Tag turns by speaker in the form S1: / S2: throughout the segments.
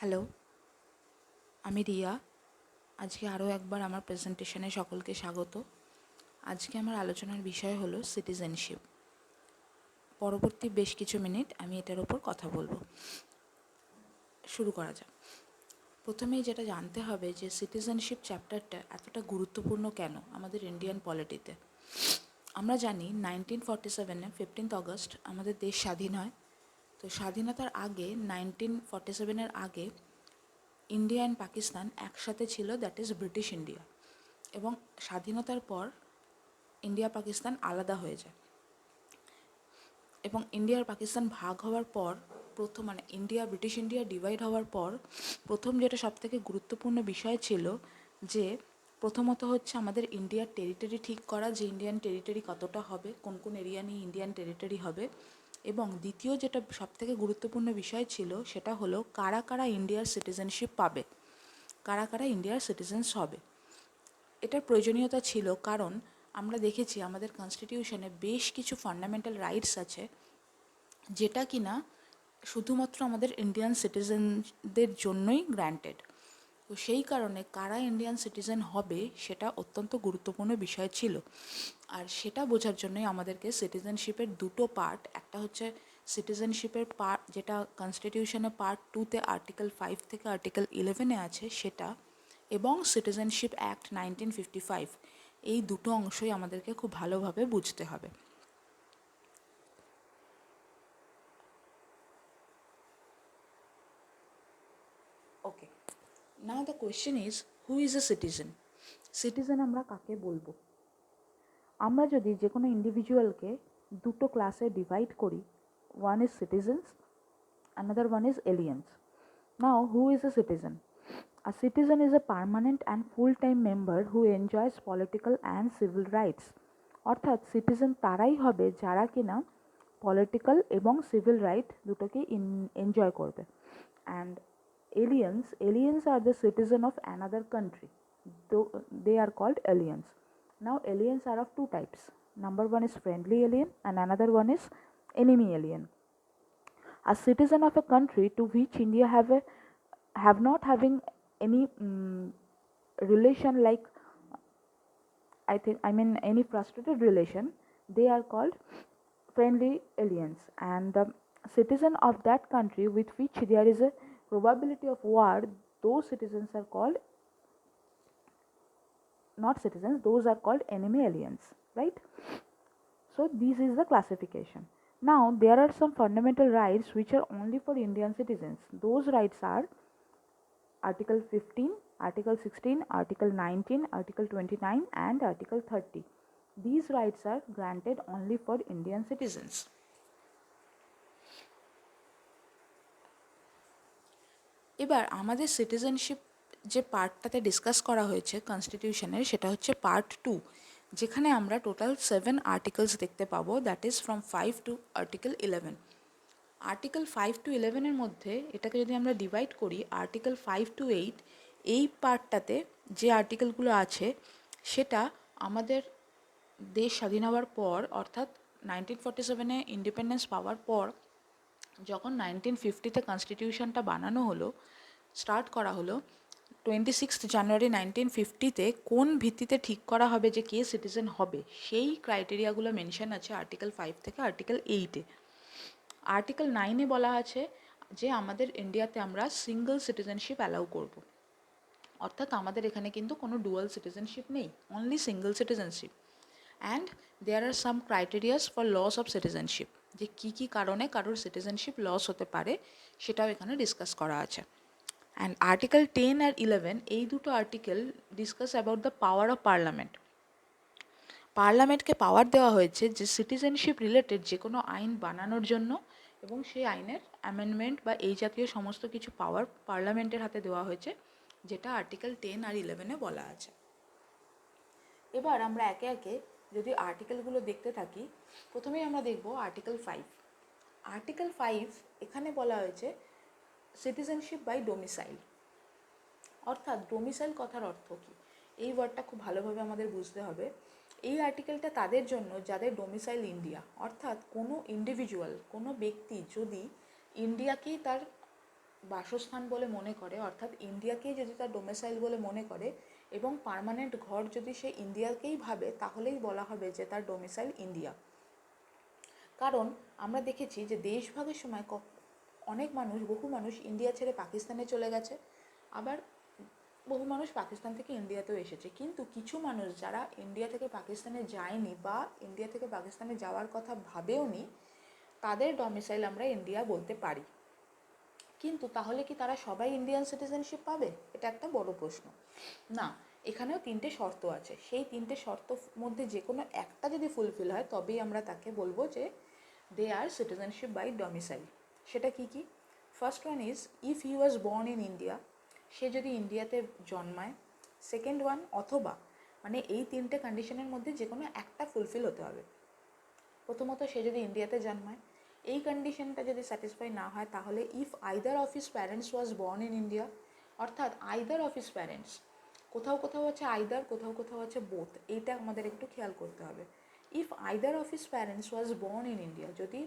S1: Hello, আমি রিয়া। আজকে আরও একবার আমার প্রেজেন্টেশনে সকলকে স্বাগত। আজকে আমার আলোচনার বিষয় হলো সিটিজেনশিপ। পরবর্তী বেশ কিছু মিনিট আমি এটার ওপর কথা বলবো। শুরু করা যাক। প্রথমেই যেটা জানতে হবে যে সিটিজেনশিপ চ্যাপ্টারটা এতটা গুরুত্বপূর্ণ কেন আমাদের ইন্ডিয়ান পলিটিতে। আমরা জানি 1947-এ 15th অগস্ট আমাদের দেশ স্বাধীন হয়। তো স্বাধীনতার আগে 1947-এর আগে ইন্ডিয়া অ্যান্ড পাকিস্তান একসাথে ছিল, দ্যাট ইজ ব্রিটিশ ইন্ডিয়া। এবং স্বাধীনতার পর ইন্ডিয়া পাকিস্তান আলাদা হয়ে যায়। এবং ইন্ডিয়া আর পাকিস্তান ভাগ হওয়ার পর ইন্ডিয়া ব্রিটিশ ইন্ডিয়া ডিভাইড হওয়ার পর প্রথম যেটা সবথেকে গুরুত্বপূর্ণ বিষয় ছিল যে প্রথমত হচ্ছে আমাদের ইন্ডিয়ার টেরিটরি ঠিক করা, যে ইন্ডিয়ান টেরিটরি কতটা হবে, কোন কোন এরিয়া নিয়ে ইন্ডিয়ান টেরিটরি হবে। এবং দ্বিতীয় যেটা সবথেকে গুরুত্বপূর্ণ বিষয় ছিল সেটা হলো কারা কারা ইন্ডিয়ার সিটিজেনশিপ পাবে, কারা কারা ইন্ডিয়ার সিটিজেন্স হবে। এটার প্রয়োজনীয়তা ছিল কারণ আমরা দেখেছি আমাদের কনস্টিটিউশনে বেশ কিছু ফান্ডামেন্টাল রাইটস আছে যেটা কিনা শুধুমাত্র আমাদের ইন্ডিয়ান সিটিজেনদের জন্যই গ্র্যান্টেড। তো সেই কারণে কারা ইন্ডিয়ান সিটিজেন হবে সেটা অত্যন্ত গুরুত্বপূর্ণ বিষয় ছিল। আর সেটা বোঝার জন্যই আমাদেরকে সিটিজেনশিপের দুটো পার্ট, একটা হচ্ছে সিটিজেনশিপের পার্ট যেটা কনস্টিটিউশনে পার্ট 2-তে আর্টিকেল 5 থেকে আর্টিকেল 11-এ আছে সেটা, এবং সিটিজেনশিপ অ্যাক্ট 1955, এই দুটো অংশই আমাদেরকে খুব ভালোভাবে বুঝতে হবে। Okay, now the question is who is a citizen. Citizen আমরা কাকে বলবো? আমরা যদি যে কোনো ইন্ডিভিজুয়ালকে দুটো ক্লাসে ডিভাইড করি, one is citizens, another one is aliens. Now, who is a citizen? A citizen is a permanent and full-time member who enjoys political and civil rights. অর্থাৎ সিটিজেন তারাই হবে যারা কিনা পলিটিক্যাল এবং সিভিল রাইট দুটোকে enjoy করবে। And aliens are the citizen of another country, though they are called aliens. Now aliens are of two types. Number one is friendly alien and another one is enemy alien. A citizen of a country to which India have not having any relation, like any frustrated relation, they are called friendly aliens. And the citizen of that country with which there is a probability of war, those citizens are called not citizens, those are called enemy aliens, right? So this is the classification. Now there are some fundamental rights which are only for Indian citizens. Those rights are Article 15, Article 16, Article 19, Article 29 and Article 30. These rights are granted only for Indian citizens. এবার আমাদের citizenship যে পার্টটাতে discuss করা হয়েছে কনস্টিটিউশনের, সেটা হচ্ছে part 2, যেখানে আমরা total 7 articles দেখতে পাবো, that is from 5 to article 11। Article 5 to 11-এর মধ্যে এটাকে যদি আমরা ডিভাইড করি, আর্টিকেল 5 টু 8, এই পার্টটাতে যে আর্টিকেলগুলো আছে সেটা আমাদের দেশ স্বাধীন হওয়ার পর, অর্থাৎ 1947-এ ইন্ডিপেন্ডেন্স পাওয়ার পর যখন 1950-তে কনস্টিটিউশনটা বানানো হলো, স্টার্ট করা হলো, 26 জানুয়ারি 1950-তে কোন ভিত্তিতে ঠিক করা হবে যে কে সিটিজেন হবে, সেই ক্রাইটেরিয়াগুলো মেনশন আছে আর্টিকেল 5 থেকে আর্টিকেল 8-এ। আর্টিকেল 9-এ বলা আছে যে আমাদের ইন্ডিয়াতে আমরা সিঙ্গল সিটিজেনশিপ অ্যালাউ করব, অর্থাৎ আমাদের এখানে কিন্তু কোনো ডুয়াল সিটিজেনশিপ নেই, only single citizenship. And there are some criterias for loss of citizenship, যে কী কী কারণে কারোর সিটিজেনশিপ লস হতে পারে সেটাও এখানে ডিসকাস করা আছে। অ্যান্ড আর্টিকেল 10 আর 11, এই দুটো article discuss about the power of parliament. পার্লামেন্টকে পাওয়ার দেওয়া হয়েছে যে সিটিজেনশিপ রিলেটেড যে কোনো আইন বানানোর জন্য, এবং সেই আইনের অ্যামেন্ডমেন্ট বা এই জাতীয় সমস্ত কিছু পাওয়ার পার্লামেন্টের হাতে দেওয়া হয়েছে, যেটা আর্টিকেল 10 আর 11-এ বলা আছে। এবার আমরা একে একে যদি আর্টিকেলগুলো দেখতে থাকি, প্রথমেই আমরা দেখব আর্টিকেল 5। আর্টিকেল 5 এখানে বলা হয়েছে সিটিজেনশিপ বাই ডোমিসাইল। অর্থাৎ ডোমিসাইল কথার অর্থ কী, এই ওয়ার্ডটা খুব ভালোভাবে আমাদের বুঝতে হবে। এই আর্টিকেলটা তাদের জন্য যাদের ডোমিসাইল ইন্ডিয়া, অর্থাৎ কোনো ইন্ডিভিজুয়াল, কোনো ব্যক্তি যদি ইন্ডিয়াকেই তার বাসস্থান বলে মনে করে, অর্থাৎ ইন্ডিয়াকেই যদি তার ডোমেসাইল বলে মনে করে এবং পার্মানেন্ট ঘর যদি সে ইন্ডিয়াকেই ভাবে, তাহলেই বলা হবে যে তার ডোমেসাইল ইন্ডিয়া। কারণ আমরা দেখেছি যে দেশভাগের সময় অনেক মানুষ, বহু মানুষ ইন্ডিয়া ছেড়ে পাকিস্তানে চলে গেছে, আবার বহু মানুষ পাকিস্তান থেকে ইন্ডিয়াতেও এসেছে। কিন্তু কিছু মানুষ যারা ইন্ডিয়া থেকে পাকিস্তানে যায়নি বা ইন্ডিয়া থেকে পাকিস্তানে যাওয়ার কথা ভাবেও নি, তাদের ডমিসাইল আমরা ইন্ডিয়া বলতে পারি। কিন্তু তাহলে কি তারা সবাই ইন্ডিয়ান সিটিজেনশিপ পাবে? এটা একটা বড় প্রশ্ন। না, এখানেও 3টে শর্ত আছে। সেই 3টে শর্তর মধ্যে যে কোনো একটা যদি ফুলফিল হয়, তবেই আমরা তাকে বলবো যে they are citizenship by domicile. সেটা কি কি? First one is if he was born in India, সে যদি ইন্ডিয়াতে জন্মায়। সেকেন্ড ওয়ান, অথবা, মানে এই 3টে কন্ডিশনের মধ্যে যে কোনো একটা ফুলফিল হতে হবে। প্রথমত, সে যদি ইন্ডিয়াতে জন্মায়, এই কন্ডিশনটা যদি স্যাটিসফাই না হয়, তাহলে if either of his parents was born in India, অর্থাৎ আইদার অফ হিজ প্যারেন্টস, কোথাও কোথাও আছে আইদার, কোথাও কোথাও আছে বোথ, এইটা আমাদের একটু খেয়াল করতে হবে। If either of his parents was born in India, যদি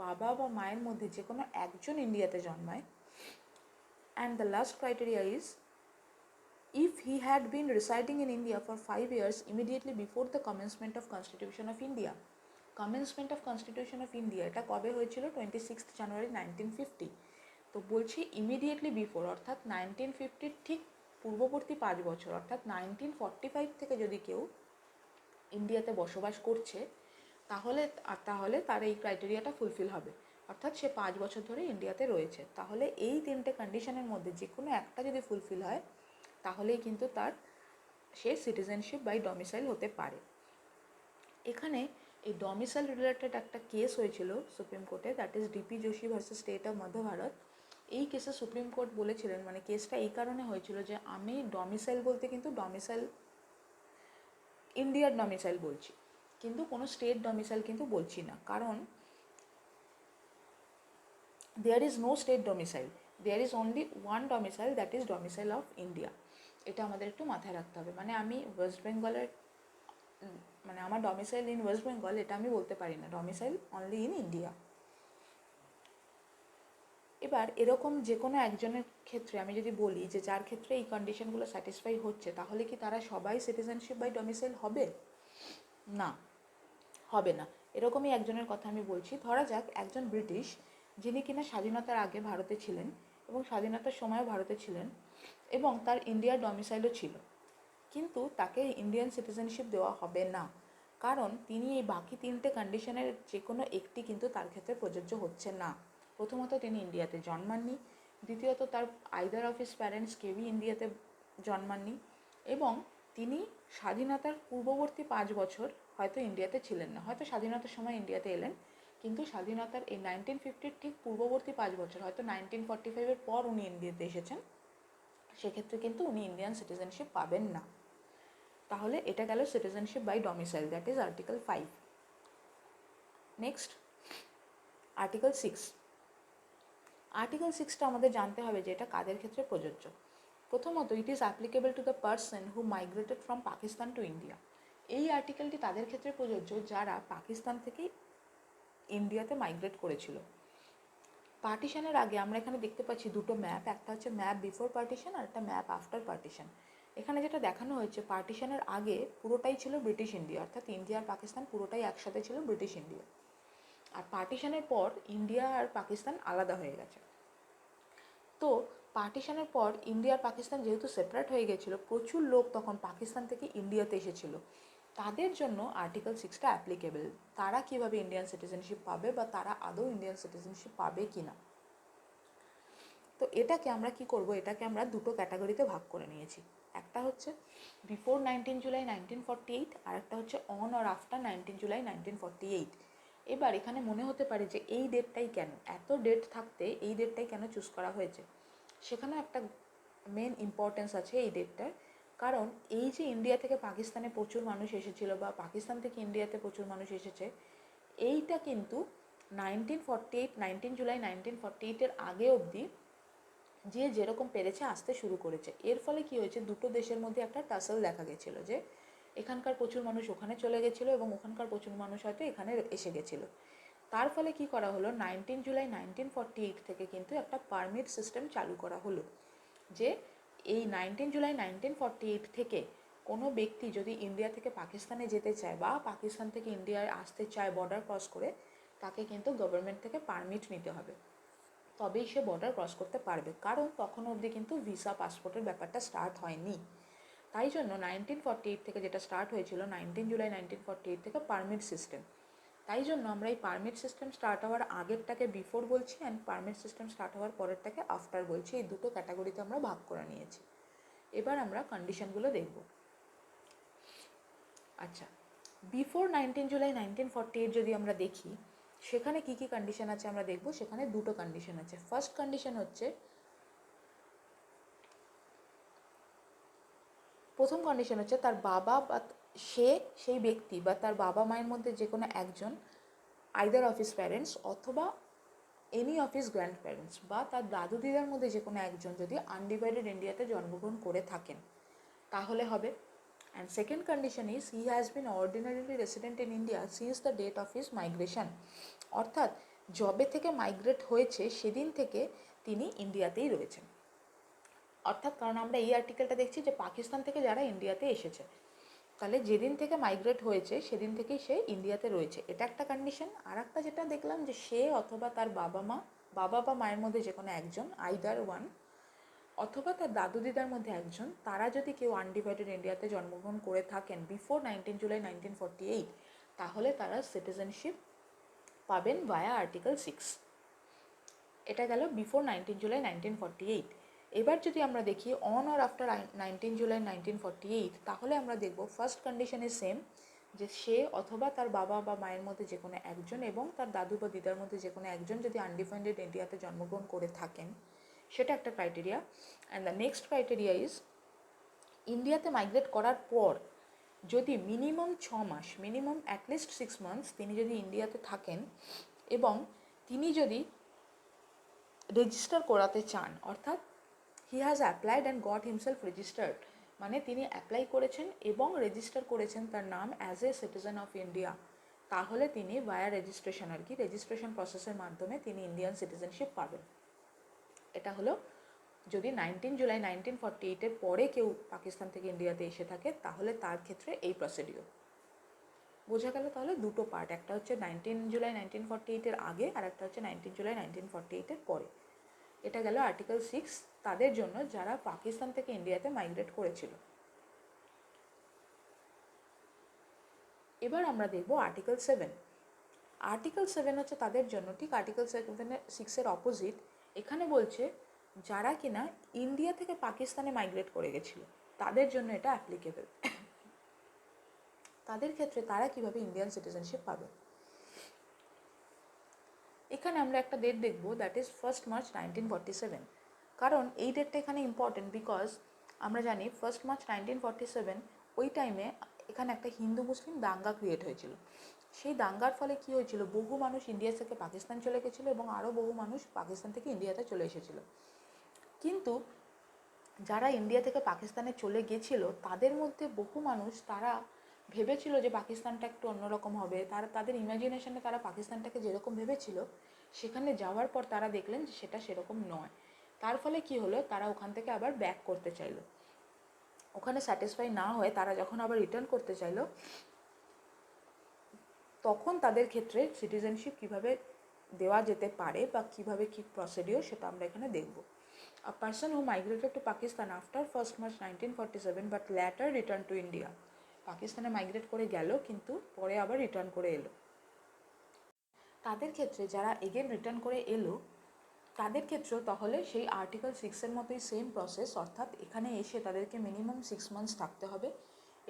S1: বাবা বা মায়ের মধ্যে যে কোনো একজন ইন্ডিয়াতে জন্মায়, and the last criteria is if he had been residing in India for 5 years immediately before the commencement of Constitution of India. Commencement of Constitution of India এটা কবে হয়েছিল? 26 জানুয়ারি 1950। তো বলছি ইমিডিয়েটলি বিফোর, অর্থাৎ 1950 ঠিক পূর্ববর্তী 5 বছর, অর্থাৎ 1945 থেকে যদি কেউ ইন্ডিয়াতে বসবাস করছে, তাহলে তার এই ক্রাইটেরিয়াটা ফুলফিল হবে, অর্থাৎ সে 5 বছর ধরে ইন্ডিয়াতে রয়েছে। তাহলে এই 3টে কন্ডিশনের মধ্যে যে কোনো একটা যদি ফুলফিল হয়, তাহলেই কিন্তু সে সিটিজেনশিপ বাই ডমিসাইল হতে পারে। এখানে এই ডমিসাইল রিলেটেড একটা কেস হয়েছিল সুপ্রিম কোর্টে, that is DP Joshi versus state of মধ্য ভারত। এই কেসে সুপ্রিম কোর্ট বলেছিলেন, মানে কেসটা এই কারণে হয়েছিল যে আমি ডমিসাইল বলতে কিন্তু ডমিসাইল ইন্ডিয়ার ডমিসাইল বলছি, কিন্তু কোনো স্টেট ডমিসাইল কিন্তু বলছি না, কারণ there is no state domicile, there is only one domicile, that is domicile of India. এটা আমাদের একটু মাথায় রাখতে হবে। মানে আমি ওয়েস্ট বেঙ্গলের, মানে আমার ডমিসাইল ইন ওয়েস্ট বেঙ্গল, এটা আমি বলতে পারি না, ডমিসাইল অনলি ইন ইন্ডিয়া। এবার এরকম যে কোনো একজনের ক্ষেত্রে আমি যদি বলি যে যার ক্ষেত্রে এই কন্ডিশনগুলো স্যাটিসফাই হচ্ছে, তাহলে কি তারা সবাই সিটিজেনশিপ বাই ডমিসাইল হবে? না, হবে না। এরকমই একজনের কথা আমি বলছি। ধরা যাক একজন ব্রিটিশ, যিনি কিনা স্বাধীনতার আগে ভারতে ছিলেন এবং স্বাধীনতার সময়ও ভারতে ছিলেন এবং তার ইন্ডিয়ার ডমিসাইলও ছিল, কিন্তু তাকে ইন্ডিয়ান সিটিজেনশিপ দেওয়া হবে না, কারণ তিনি এই বাকি 3টে কন্ডিশনের যে কোনো একটি কিন্তু তার ক্ষেত্রে প্রযোজ্য হচ্ছে না। প্রথমত, তিনি ইন্ডিয়াতে জন্মাননি। দ্বিতীয়ত, তার আইদার অফ হিজ প্যারেন্টস কেউই ইন্ডিয়াতে জন্মাননি, এবং তিনি স্বাধীনতার পূর্ববর্তী 5 বছর হয়তো ইন্ডিয়াতে ছিলেন না, হয়তো স্বাধীনতার সময় ইন্ডিয়াতে এলেন, কিন্তু স্বাধীনতার এই 1950 ঠিক পূর্ববর্তী 5 বছর, হয়তো 1945-এর পর উনি ইন্ডিয়াতে এসেছেন, সেক্ষেত্রে কিন্তু উনি ইন্ডিয়ান সিটিজেনশিপ পাবেন না। তাহলে এটা গেল citizenship by domicile, that is article 5। Next, article 6। Article 6টা আমাদের জানতে হবে যে এটা কাদের ক্ষেত্রে প্রযোজ্য। প্রথমত, ইট is applicable to the person who migrated from Pakistan to India. এই আর্টিকেলটি তাদের ক্ষেত্রে প্রযোজ্য যারা পাকিস্তান থেকে ইন্ডিয়াতে মাইগ্রেট করেছিল। পার্টিশনের আগে আমরা এখানে দেখতে পাচ্ছি দুটো ম্যাপ, একটা হচ্ছে ম্যাপ বিফোর পার্টিশন আর একটা ম্যাপ আফটার পার্টিশন। এখানে যেটা দেখানো হয়েছে, পার্টিশনের আগে পুরোটাই ছিল ব্রিটিশ ইন্ডিয়া, অর্থাৎ ইন্ডিয়া আর পাকিস্তান পুরোটাই একসাথে ছিল ব্রিটিশ ইন্ডিয়া, আর পার্টিশনের পর ইন্ডিয়া আর পাকিস্তান আলাদা হয়ে গেছে। তো পার্টিশনের পর ইন্ডিয়া আর পাকিস্তান যেহেতু সেপারেট হয়ে গেছিলো, প্রচুর লোক তখন পাকিস্তান থেকে ইন্ডিয়াতে এসেছিল, তাদের জন্য আর্টিকেল 6টা অ্যাপ্লিকেবল। তারা কীভাবে ইন্ডিয়ান সিটিজেনশিপ পাবে বা তারা আদৌ ইন্ডিয়ান সিটিজেনশিপ পাবে কি না। তো এটাকে আমরা কি করব, এটাকে আমরা দুটো ক্যাটাগরিতে ভাগ করে নিয়েছি। একটা হচ্ছে বিফোর 19 জুলাই 1948, আর একটা হচ্ছে অন অর আফটার 19 জুলাই 1948। এবার এখানে মনে হতে পারে যে এই ডেটটাই কেন, এত ডেট থাকতে এই ডেটটাই কেন চুজ করা হয়েছে। সেখানেও একটা মেন ইম্পর্টেন্স আছে এই ডেটটার, কারণ এই যে ইন্ডিয়া থেকে পাকিস্তানে প্রচুর মানুষ এসেছিল বা পাকিস্তান থেকে ইন্ডিয়াতে প্রচুর মানুষ এসেছে, এইটা কিন্তু 19 জুলাই 1948-এর আগে অবধি যে যেরকম পেরেছে আসতে শুরু করেছে। এর ফলে কি হয়েছে, দুটো দেশের মধ্যে একটা টাসল দেখা গেছিলো, যে এখানকার প্রচুর মানুষ ওখানে চলে গেছিলো এবং ওখানকার প্রচুর মানুষ হয়তো এখানে এসে গেছিলো। তার ফলে কি করা হলো, 19 জুলাই 1948 থেকে কিন্তু একটা পারমিট সিস্টেম চালু করা হলো, যে এই 19 জুলাই 1948 থেকে কোনো ব্যক্তি যদি ইন্ডিয়া থেকে পাকিস্তানে যেতে চায় বা পাকিস্তান থেকে ইন্ডিয়ায় আসতে চায় বর্ডার ক্রস করে, তাকে কিন্তু গভর্নমেন্ট থেকে পারমিট নিতে হবে, তবেই সে বর্ডার ক্রস করতে পারবে। কারণ তখন অবধি কিন্তু ভিসা পাসপোর্টের ব্যাপারটা স্টার্ট হয়নি। তাই জন্য 1948 থেকে যেটা স্টার্ট হয়েছিল, 19 জুলাই 1948 থেকে পারমিট সিস্টেম। তাই জন্য আমরা এই পারমিট সিস্টেম স্টার্ট হওয়ার আগেরটাকে বিফোর বলছি অ্যান্ড পারমিট সিস্টেম স্টার্ট হওয়ার পরেরটাকে আফটার বলছি। এই দুটো ক্যাটাগরিতে আমরা ভাগ করে নিয়েছি। এবার আমরা কন্ডিশনগুলো দেখব। আচ্ছা, বিফোর 19 জুলাই 1948 যদি আমরা দেখি, সেখানে কি কি কন্ডিশন আছে আমরা দেখব। সেখানে দুটো কন্ডিশন আছে। ফার্স্ট কন্ডিশন হচ্ছে, প্রথম কন্ডিশন হচ্ছে তার বাবা বা সেই ব্যক্তি বা তার বাবা মায়ের মধ্যে যে কোনো একজন, আইদার অফ হিজ প্যারেন্টস অথবা any of his grand parents বা তার দাদু দিদার মধ্যে যে কোনো একজন যদি আনডিভাইডেড ইন্ডিয়াতে জন্মগ্রহণ করে থাকেন তাহলে হবে। And second condition is he has been ordinarily resident in India since the date of his migration, অর্থাৎ যবে থেকে মাইগ্রেট হয়েছে সেদিন থেকে তিনি ইন্ডিয়াতেই রয়েছেন। অর্থাৎ, কারণ আমরা এই আর্টিকেলটা দেখছি যে পাকিস্তান থেকে যারা ইন্ডিয়াতে এসেছে, তাহলে যেদিন থেকে মাইগ্রেট হয়েছে সেদিন থেকেই সে ইন্ডিয়াতে রয়েছে, এটা একটা কন্ডিশন। আর একটা যেটা দেখলাম যে সে অথবা তার বাবা বা মায়ের মধ্যে যে কোনো একজন, আইদার ওয়ান, অথবা তার দাদু দিদার মধ্যে একজন, তারা যদি কেউ আনডিভাইডেড ইন্ডিয়াতে জন্মগ্রহণ করে থাকেন বিফোর 19 জুলাই 1948, তাহলে তারা সিটিজেনশিপ পাবেন ভায়া আর্টিকেল 6। এটা গেল বিফোর 19 জুলাই 1948। এবার যদি আমরা দেখি অন অর আফটার 19 জুলাই 1948, তাহলে আমরা দেখব ফার্স্ট কন্ডিশনে সেম, যে সে অথবা তার বাবা বা মায়ের মধ্যে যে কোনো একজন এবং তার দাদু বা দিদার মধ্যে যে কোনো একজন যদি আনডিফাইন্ডেড ইন্ডিয়াতে জন্মগ্রহণ করে থাকেন, সেটা একটা criteria. And the next criteria is, ইন্ডিয়াতে মাইগ্রেট করার পর যদি মিনিমাম 6 মাস, মিনিমাম অ্যাটলিস্ট 6 মান্থস তিনি যদি ইন্ডিয়াতে থাকেন এবং তিনি যদি রেজিস্টার করাতে চান, অর্থাৎ he has applied and got himself registered, মানে তিনি অ্যাপ্লাই করেছেন এবং রেজিস্টার করেছেন তার নাম as a citizen of India, তাহলে তিনি ভায়া রেজিস্ট্রেশন রেজিস্ট্রেশন প্রসেসের মাধ্যমে তিনি ইন্ডিয়ান সিটিজেনশিপ পাবেন। এটা হলো যদি 19 জুলাই 1948-এর পরে কেউ পাকিস্তান থেকে ইন্ডিয়াতে এসে থাকে, তাহলে তার ক্ষেত্রে এই প্রসিডিওর। বোঝা গেল তাহলে দুটো পার্ট, একটা হচ্ছে 19 জুলাই 1948-এর আগে আর একটা হচ্ছে 19 জুলাই 1948-এর পরে। এটা গেল আর্টিকেল 6 তাদের জন্য যারা পাকিস্তান থেকে ইন্ডিয়াতে মাইগ্রেট করেছিল। এবার আমরা দেখব আর্টিকেল 7। আর্টিকেল 7 হচ্ছে তাদের জন্য, ঠিক আর্টিকেল 6-এর অপোজিট। এখানে বলছে যারা কিনা ইন্ডিয়া থেকে পাকিস্তানে মাইগ্রেট করে গেছিল তাদের জন্য এটা অ্যাপ্লিকেবল। তাদের ক্ষেত্রে তারা কিভাবে ইন্ডিয়ান সিটিজেনশিপ পাবে। এখানে আমরা একটা ডেট দেখব, দ্যাট ইজ 1 মার্চ 1947। কারণ এই ডেটটা এখানে ইম্পর্টেন্ট বিকজ আমরা জানি 1 মার্চ 1947 ওই টাইমে এখানে একটা হিন্দু মুসলিম দাঙ্গা ক্রিয়েট হয়েছিল। সেই দাঙ্গার ফলে কি হয়েছিল, বহু মানুষ ইন্ডিয়া থেকে পাকিস্তান চলে গেছিলো এবং আরও বহু মানুষ পাকিস্তান থেকে ইন্ডিয়াতে চলে এসেছিলো। কিন্তু যারা ইন্ডিয়া থেকে পাকিস্তানে চলে গেছিল তাদের মধ্যে বহু মানুষ তারা ভেবেছিল যে পাকিস্তানটা একটু অন্যরকম হবে, তাদের ইমাজিনেশনে তারা পাকিস্তানটাকে যেরকম ভেবেছিল সেখানে যাওয়ার পর তারা দেখলেন যে সেটা সেরকম নয়। তার ফলে কি হলো, তারা ওখান থেকে আবার ব্যাক করতে চাইলো। ওখানে স্যাটিসফাই না হয়ে তারা যখন আবার রিটার্ন করতে চাইলো, তখন তাদের ক্ষেত্রে সিটিজেনশিপ কিভাবে দেওয়া যেতে পারে বা কিভাবে কি প্রসিডিওর সেটা আমরা এখানে দেখব। A person who migrated to Pakistan after 1 March 1947 but later returned to India, পাকিস্তানে মাইগ্রেট করে গেল কিন্তু পরে আবার রিটার্ন করে এলো, তাদের ক্ষেত্রে যারা এগেন রিটার্ন করে এলো তাদের ক্ষেত্রেও তাহলে সেই আর্টিকেল 6-এর মতোই সেম প্রসেস, অর্থাৎ এখানে এসে তাদেরকে মিনিমাম 6 মান্থস থাকতে হবে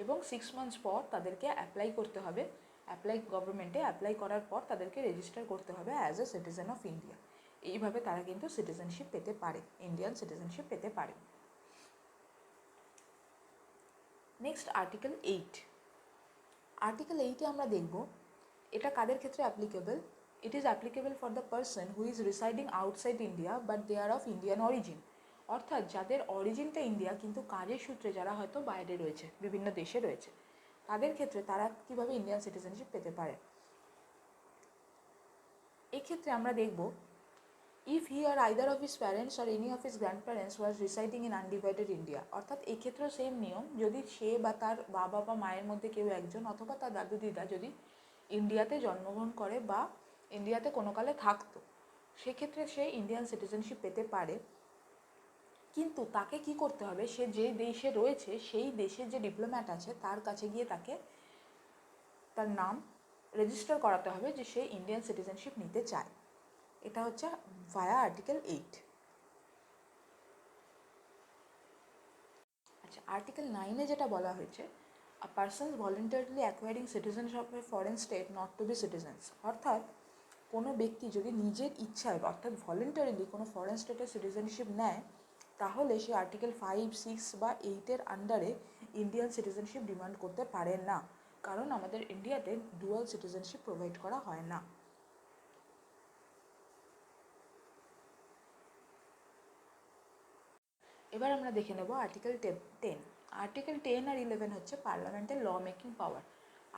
S1: এবং 6 মান্থস পর তাদেরকে অ্যাপ্লাই করতে হবে। গভর্নমেন্টে অ্যাপ্লাই করার পর তাদেরকে রেজিস্টার করতে হবে as a citizen of India. এইভাবে তারা কিন্তু সিটিজেনশিপ পেতে পারে, ইন্ডিয়ান সিটিজেনশিপ পেতে পারে। Next article 8। আর্টিকেল 8-এ আমরা দেখব এটা কাদের ক্ষেত্রে applicable. It is applicable for the person who is residing outside India but they are of Indian origin, অর্থাৎ যাদের অরিজিনটা ইন্ডিয়া কিন্তু কাজের সূত্রে যারা হয়তো বাইরে রয়েছে, বিভিন্ন দেশে রয়েছে, তাদের ক্ষেত্রে তারা কীভাবে ইন্ডিয়ান সিটিজেনশিপ পেতে পারে। এক্ষেত্রে আমরা দেখব if he are either of his parents are any of his grandparents was residing in undivided India, অর্থাৎ এক্ষেত্রেও সেম নিয়ম, যদি সে বা তার বাবা বা মায়ের মধ্যে কেউ একজন অথবা তার দাদু দিদা যদি ইন্ডিয়াতে জন্মগ্রহণ করে বা ইন্ডিয়াতে কোনো কালে থাকতো, সেক্ষেত্রে সে ইন্ডিয়ান সিটিজেনশিপ পেতে পারে। কিন্তু তাকে কি করতে হবে, সে যে দেশে রয়েছে সেই দেশের যে ডিপ্লোম্যাট আছে তার কাছে গিয়ে তাকে তার নাম রেজিস্টার করাতে হবে যে সে ইন্ডিয়ান সিটিজেনশিপ নিতে চায়। এটা হচ্ছে ভায়া আর্টিকেল 8। আচ্ছা, আর্টিকেল 9-এ যেটা বলা হয়েছে, a person voluntarily acquiring citizenship of a foreign state not to be citizens, অর্থাৎ কোনো ব্যক্তি যদি নিজের ইচ্ছায় অর্থাৎ ভলেন্টারিলি কোনো ফরেন স্টেটের সিটিজেনশিপ নেয়, তাহলে সে আর্টিকেল 5, 6 বা 8-এর আন্ডারে ইন্ডিয়ান সিটিজেনশিপ ডিমান্ড করতে পারে না, কারণ আমাদের ইন্ডিয়াতে ডুয়াল সিটিজেনশিপ প্রোভাইড করা হয় না। এবার আমরা দেখে নেব আর্টিকেল 10। আর্টিকেল 10 আর 11 হচ্ছে পার্লামেন্টের ল মেকিং পাওয়ার।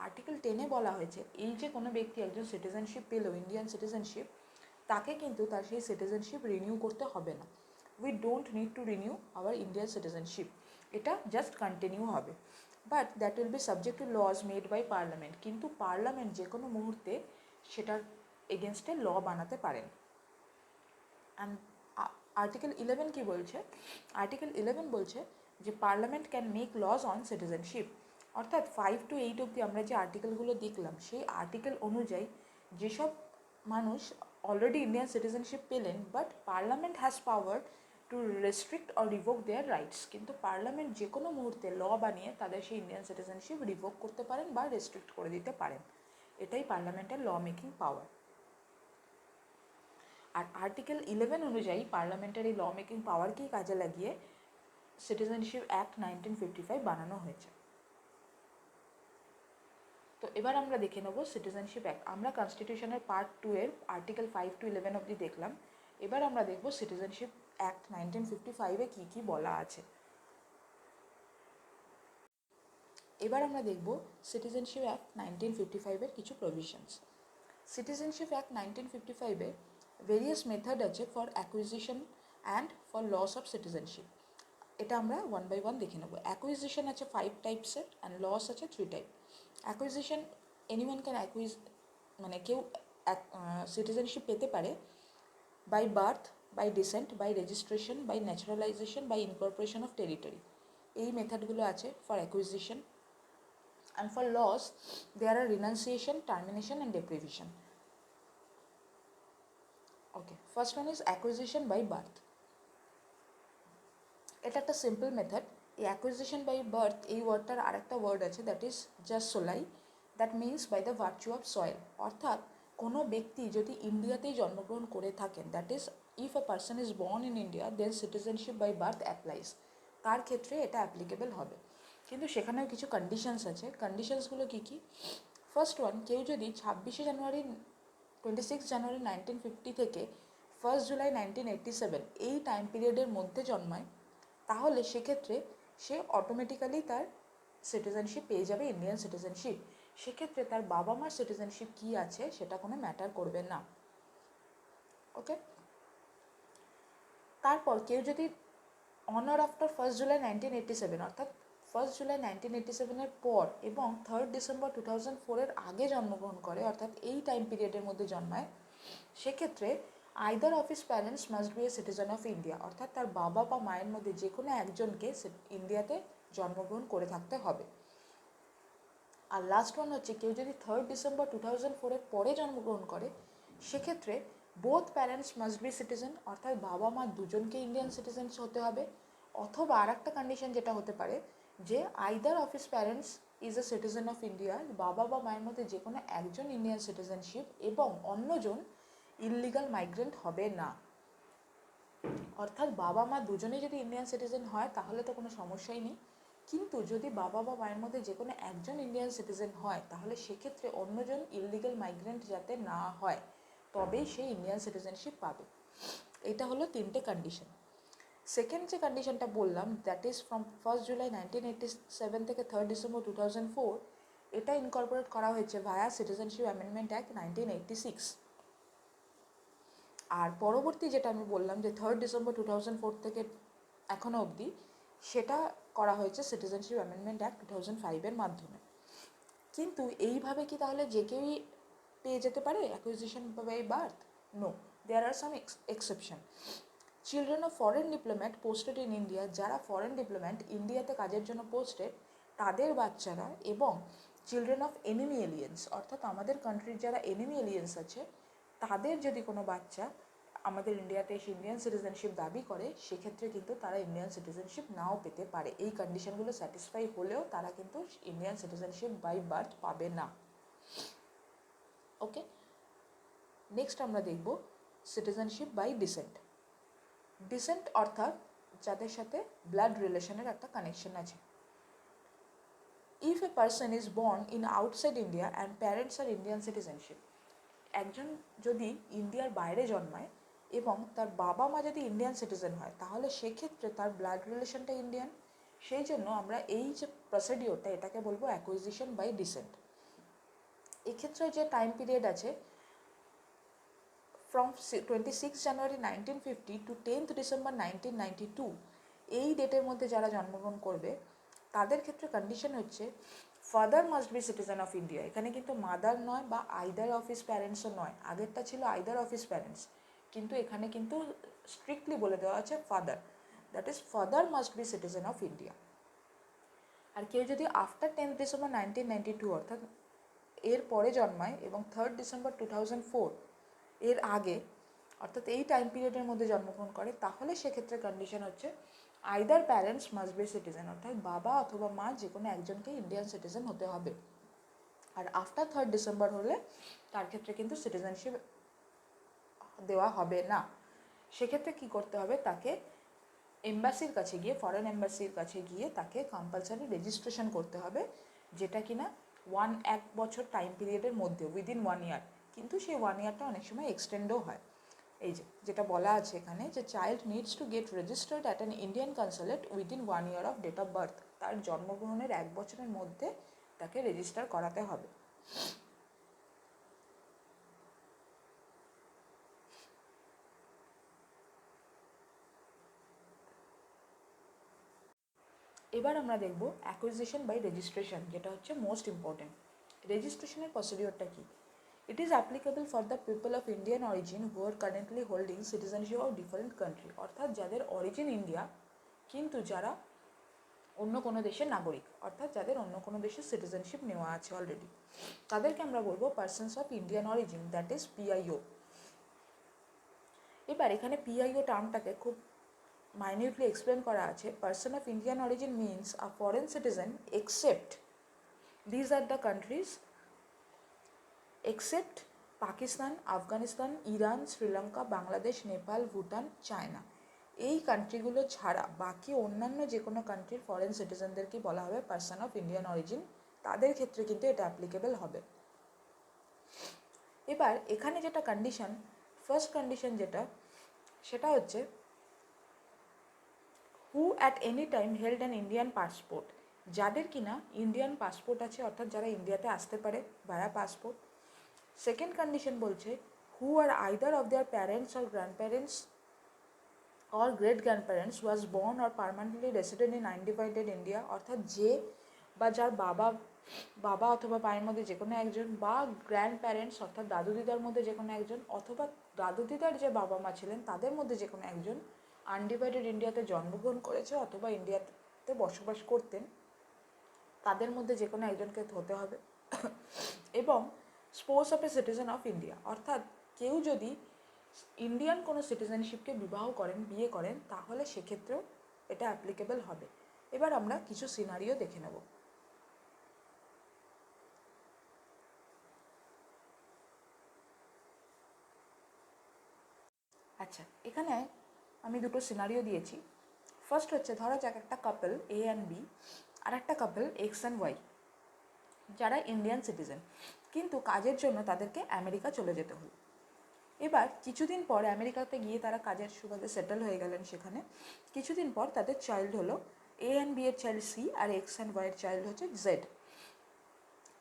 S1: আর্টিকেল 10-এ বলা হয়েছে এই যে কোনো ব্যক্তি একজন সিটিজেনশিপ পেল, ইন্ডিয়ান সিটিজেনশিপ, তাকে কিন্তু তার সেই সিটিজেনশিপ রিনিউ করতে হবে না। We don't need to renew our Indian citizenship, এটা জাস্ট কন্টিনিউ হবে। But that will be subject to laws made by parliament, কিন্তু পার্লামেন্ট যে কোনো মুহূর্তে সেটার এগেনস্টে ল বানাতে পারেন। অ্যান্ড আর্টিকেল 11 কি বলছে? আর্টিকেল 11 বলছে যে parliament can make laws on citizenship, অর্থাৎ 5 to 8 অবধি আমরা যে আর্টিকেলগুলো দেখলাম সেই আর্টিকেল অনুযায়ী যেসব মানুষ অলরেডি ইন্ডিয়ান সিটিজেনশিপ পেলেন, but parliament has power to restrict or revoke their rights, কিন্তু পার্লামেন্ট যে কোনো মুহূর্তে ল বানিয়ে তাদের সেই ইন্ডিয়ান সিটিজেনশিপ রিভোক করতে পারেন বা রেস্ট্রিক্ট করে দিতে পারেন। এটাই পার্লামেন্টের ল মেকিং পাওয়ার। আর আর্টিকেল 11 অনুযায়ী পার্লামেন্টের এই ল মেকিং পাওয়ারকেই কাজে লাগিয়ে সিটিজেনশিপ অ্যাক্ট 1955 বানানো হয়েছে। তো এবার আমরা দেখে নেব সিটিজেনশিপ অ্যাক্ট। আমরা কনস্টিটিউশনের পার্ট 2-এর আর্টিকেল 5 to 11 অবধি দেখলাম। এবার আমরা দেখব সিটিজেনশিপ অ্যাক্ট 1955-এ কী কী বলা আছে। এবার আমরা দেখব সিটিজেনশিপ অ্যাক্ট 1955-এর কিছু প্রভিশনস। সিটিজেনশিপ অ্যাক্ট 1955-এ ভেরিয়াস মেথড আছে for acquisition and for loss of citizenship. এটা আমরা ওয়ান বাই ওয়ান দেখে নেব। অ্যাকুইজিশন আছে 5 টাইপসের অ্যান্ড লস আছে 3 type. Acquisition, anyone can acquire, মানে কেউ সিটিজেনশিপ পেতে পারে by birth, by descent, by registration, by naturalisation, by incorporation of territory. এই মেথডগুলো আছে for acquisition. And for loss there are renunciation, termination and deprivation. Okay, first one is acquisition by birth. এটা একটা simple method. এই acquisition by birth, এই ওয়ার্ডটার আরেকটা word আছে that is just solely, that means by the virtue of soil, অর্থাৎ কোনো ব্যক্তি যদি ইন্ডিয়াতেই জন্মগ্রহণ করে থাকেন, that is if a person is born in India then citizenship by birth applies, তার ক্ষেত্রে এটা অ্যাপ্লিকেবল হবে। কিন্তু সেখানেও কিছু কন্ডিশনস আছে। কন্ডিশনসগুলো কী কী? ফার্স্ট ওয়ান, কেউ যদি 26 জানুয়ারি 1950 থেকে 1 জুলাই 1987 এই টাইম পিরিয়ডের মধ্যে জন্মায়, তাহলে সেক্ষেত্রে সে অটোমেটিক্যালি তার সিটিজেনশিপ পেয়ে যাবে, ইন্ডিয়ান সিটিজেনশিপ। সেক্ষেত্রে তার বাবা মার সিটিজেনশিপ কী আছে সেটা কোনো ম্যাটার করবে না। ওকে, তারপর কেউ যদি অন অর আফটার 1 জুলাই 1987, অর্থাৎ 1 জুলাই 1987-এর পর এবং 3 ডিসেম্বর 2004-এর আগে জন্মগ্রহণ করে, অর্থাৎ এই টাইম পিরিয়ডের মধ্যে জন্মায়, সেক্ষেত্রে either of his parents must be a citizen of India, অর্থাৎ তার বাবা বা মায়ের মধ্যে যে কোনো একজনকে ইন্ডিয়াতে জন্মগ্রহণ করে থাকতে হবে। আর লাস্ট ওয়ান হচ্ছে, কেউ যদি 3 ডিসেম্বর 2004-এর পরে জন্মগ্রহণ করে, সেক্ষেত্রে both parents must be citizen, অর্থাৎ বাবা মা দুজনকে ইন্ডিয়ান সিটিজেন্স হতে হবে। অথবা আর একটা কন্ডিশন যেটা হতে পারে যে either of his parents is a citizen of India, বাবা বা মায়ের মধ্যে যে কোনো একজন ইন্ডিয়ান সিটিজেনশিপ এবং অন্যজন ইললিগাল মাইগ্রেন্ট হবে না। অর্থাৎ বাবা মা দুজনেই যদি ইন্ডিয়ান সিটিজেন হয় তাহলে তো কোনো সমস্যাই নেই, কিন্তু যদি বাবা বা মায়ের মধ্যে যে কোনো একজন ইন্ডিয়ান সিটিজেন হয় তাহলে সেক্ষেত্রে অন্যজন ইললিগাল মাইগ্রেন্ট যাতে না হয় তবেই সে ইন্ডিয়ান সিটিজেনশিপ পাবে। এটা হলো 3টে কন্ডিশন। সেকেন্ড যে কন্ডিশনটা বললাম, দ্যাট ইজ ফ্রম 1 জুলাই 1987 থেকে 3 ডিসেম্বর 2004, এটা ইনকর্পোরেট করা হয়েছে ভায়া সিটিজেনশিপ অ্যামেন্ডমেন্ট অ্যাক্ট 1986। আর পরবর্তী যেটা আমি বললাম যে 3 ডিসেম্বর 2004 থেকে এখনও অবধি, সেটা করা হয়েছে সিটিজেনশিপ অ্যামেন্ডমেন্ট অ্যাক্ট 2005-এর মাধ্যমে। কিন্তু এইভাবে কি তাহলে যে কেউই পেয়ে যেতে পারে acquisition by birth? No, there are some exception. Children of foreign diplomat posted in India, যারা ফরেন ডিপ্লোম্যাট ইন্ডিয়াতে কাজের জন্য পোস্টেড, তাদের বাচ্চারা, এবং চিলড্রেন অফ এনিমি এলিয়েন্স, অর্থাৎ আমাদের কান্ট্রির যারা এনিমি এলিয়েন্স আছে, তাদের যদি কোনো বাচ্চা আমাদের ইন্ডিয়াতে এসে ইন্ডিয়ান সিটিজেনশিপ দাবি করে, সেক্ষেত্রে কিন্তু তারা ইন্ডিয়ান সিটিজেনশিপ নাও পেতে পারে। এই কন্ডিশনগুলো স্যাটিসফাই হলেও তারা কিন্তু ইন্ডিয়ান সিটিজেনশিপ বাই বার্থ পাবে না। ওকে, নেক্সট আমরা দেখব সিটিজেনশিপ বাই ডিসেন্ট। ডিসেন্ট অর্থাৎ যাদের সাথে ব্লাড রিলেশনের একটা কানেকশন আছে। If a person is born in outside India and parents are Indian citizenship, একজন যদি ইন্ডিয়ার বাইরে জন্মায় এবং তার বাবা মা যদি ইন্ডিয়ান সিটিজেন হয়, তাহলে সেক্ষেত্রে তার ব্লাড রিলেশনটা ইন্ডিয়ান। সেই জন্য আমরা এই যে প্রসিডিওরটা, এটাকে বলবো অ্যাকুইজিশন বাই ডিসেন্ট। এক্ষেত্রে যে টাইম পিরিয়ড আছে, from 26 January 1950 to 10th December 1992, এই ডেটের মধ্যে যারা জন্মগ্রহণ করবে, তাদের ক্ষেত্রে কন্ডিশন হচ্ছে father must be citizen of India. এখানে কিন্তু মাদার নয় বা আইদার অফ হিজ প্যারেন্টসও নয়, আগেরটা ছিল আইদার অফ হিজ প্যারেন্টস, কিন্তু এখানে কিন্তু স্ট্রিক্টলি বলে দেওয়া আছে father, that is father must be citizen of India. আর কেউ যদি আফটার 10th ডিসেম্বর 1992 অর্থাৎ এর পরে জন্মায় এবং 3rd ডিসেম্বর 2004 এর আগে, অর্থাৎ এই টাইম পিরিয়ডের মধ্যে জন্মগ্রহণ করে, তাহলে সেক্ষেত্রে কন্ডিশন হচ্ছে either parents must be citizen, অর্থাৎ বাবা অথবা মা যে কোনো একজনকে ইন্ডিয়ান সিটিজেন হতে হবে। আর আফটার 3rd ডিসেম্বর হলে তার ক্ষেত্রে কিন্তু সিটিজেনশিপ দেওয়া হবে না। সেক্ষেত্রে কি করতে হবে, তাকে এম্বাসির কাছে গিয়ে, ফরেন এম্বাসির কাছে গিয়ে তাকে কম্পালসারি রেজিস্ট্রেশন করতে হবে, যেটা কিনা 1 বছর টাইম পিরিয়ডের মধ্যে, উইদিন 1 ইয়ার। কিন্তু সেই 1 ইয়ারটা অনেক সময় এক্সটেন্ডও হয়। এই যেটা বলা আছে এখানে, যে child needs to get registered at an Indian consulate within 1 year of date of birth, তার জন্মগ্রহণের 1 বছরের মধ্যে তাকে রেজিস্টার করাতে হবে। এবার আমরা দেখব অ্যাকুইজিশন বাই রেজিস্ট্রেশন, যেটা হচ্ছে মোস্ট ইম্পর্টেন্ট। রেজিস্ট্রেশনের প্রসিডিওরটা কি? It is applicable for the people of Indian origin who are currently holding citizenship of different country, অর্থাৎ যাদের অরিজিন ইন্ডিয়া কিন্তু যারা অন্য কোনো দেশের নাগরিক, অর্থাৎ যাদের অন্য কোনো দেশের সিটিজেনশিপ নেওয়া আছে অলরেডি, তাদেরকে আমরা বলবো persons of Indian origin, that is PIO. এবার এখানে পিআইও টার্মটাকে খুব মাইনিউটলি এক্সপ্লেন করা আছে। Person of Indian origin means a foreign citizen except these are the countries, except Pakistan, Afghanistan, Iran, Sri Lanka, Bangladesh, Nepal, Bhutan, China. এই কান্ট্রিগুলো ছাড়া বাকি অন্যান্য যে কোনো কান্ট্রির ফরেন সিটিজেনদেরকে বলা হবে পার্সন অফ ইন্ডিয়ান অরিজিন, তাদের ক্ষেত্রে কিন্তু এটা অ্যাপ্লিকেবল হবে। এবার এখানে যেটা কন্ডিশন, ফার্স্ট কন্ডিশন যেটা, সেটা হচ্ছে who at any time held an Indian passport, যাদের কিনা ইন্ডিয়ান পাসপোর্ট আছে, অর্থাৎ যারা ইন্ডিয়াতে আসতে পারে ভায়া পাসপোর্ট। সেকেন্ড কন্ডিশন বলছে who are either of their parents or grandparents or great grandparents was born or permanently resident in undivided India, অর্থাৎ যে বা যার বাবা অথবা মায়ের মধ্যে যে কোনো একজন, বা গ্র্যান্ড প্যারেন্টস অর্থাৎ দাদু দিদার মধ্যে যে কোনো একজন, অথবা দাদু দিদার যে বাবা মা ছিলেন তাদের মধ্যে যে কোনো একজন আনডিভাইডেড ইন্ডিয়াতে জন্মগ্রহণ করেছে অথবা ইন্ডিয়াতে বসবাস করতেন, তাদের মধ্যে যে কোনো একজনকে হতে হবে। এবং spores of a citizen of India, অর্থাৎ কেউ যদি ইন্ডিয়ান কোনো সিটিজেনশিপকে বিয়ে করেন, তাহলে সেক্ষেত্রেও এটা অ্যাপ্লিকেবল হবে। এবার আমরা কিছু সিনারিও দেখে নেব। আচ্ছা, এখানে আমি দুটো সিনারিও দিয়েছি। ফার্স্ট হচ্ছে, ধরা যাক একটা কাপল এ অ্যান্ড বি আর একটা কাপল এক্স অ্যান্ড ওয়াই, যারা ইন্ডিয়ান সিটিজেন, কিন্তু কাজের জন্য তাদেরকে আমেরিকা চলে যেতে হলো। এবার কিছুদিন পর আমেরিকাতে গিয়ে তারা কাজের সুবাদে সেটেল হয়ে গেলেন সেখানে। কিছুদিন পর তাদের চাইল্ড হলো, এ অ্যান্ড বি এর child C are X and Y এর চাইল্ড হচ্ছে জেড।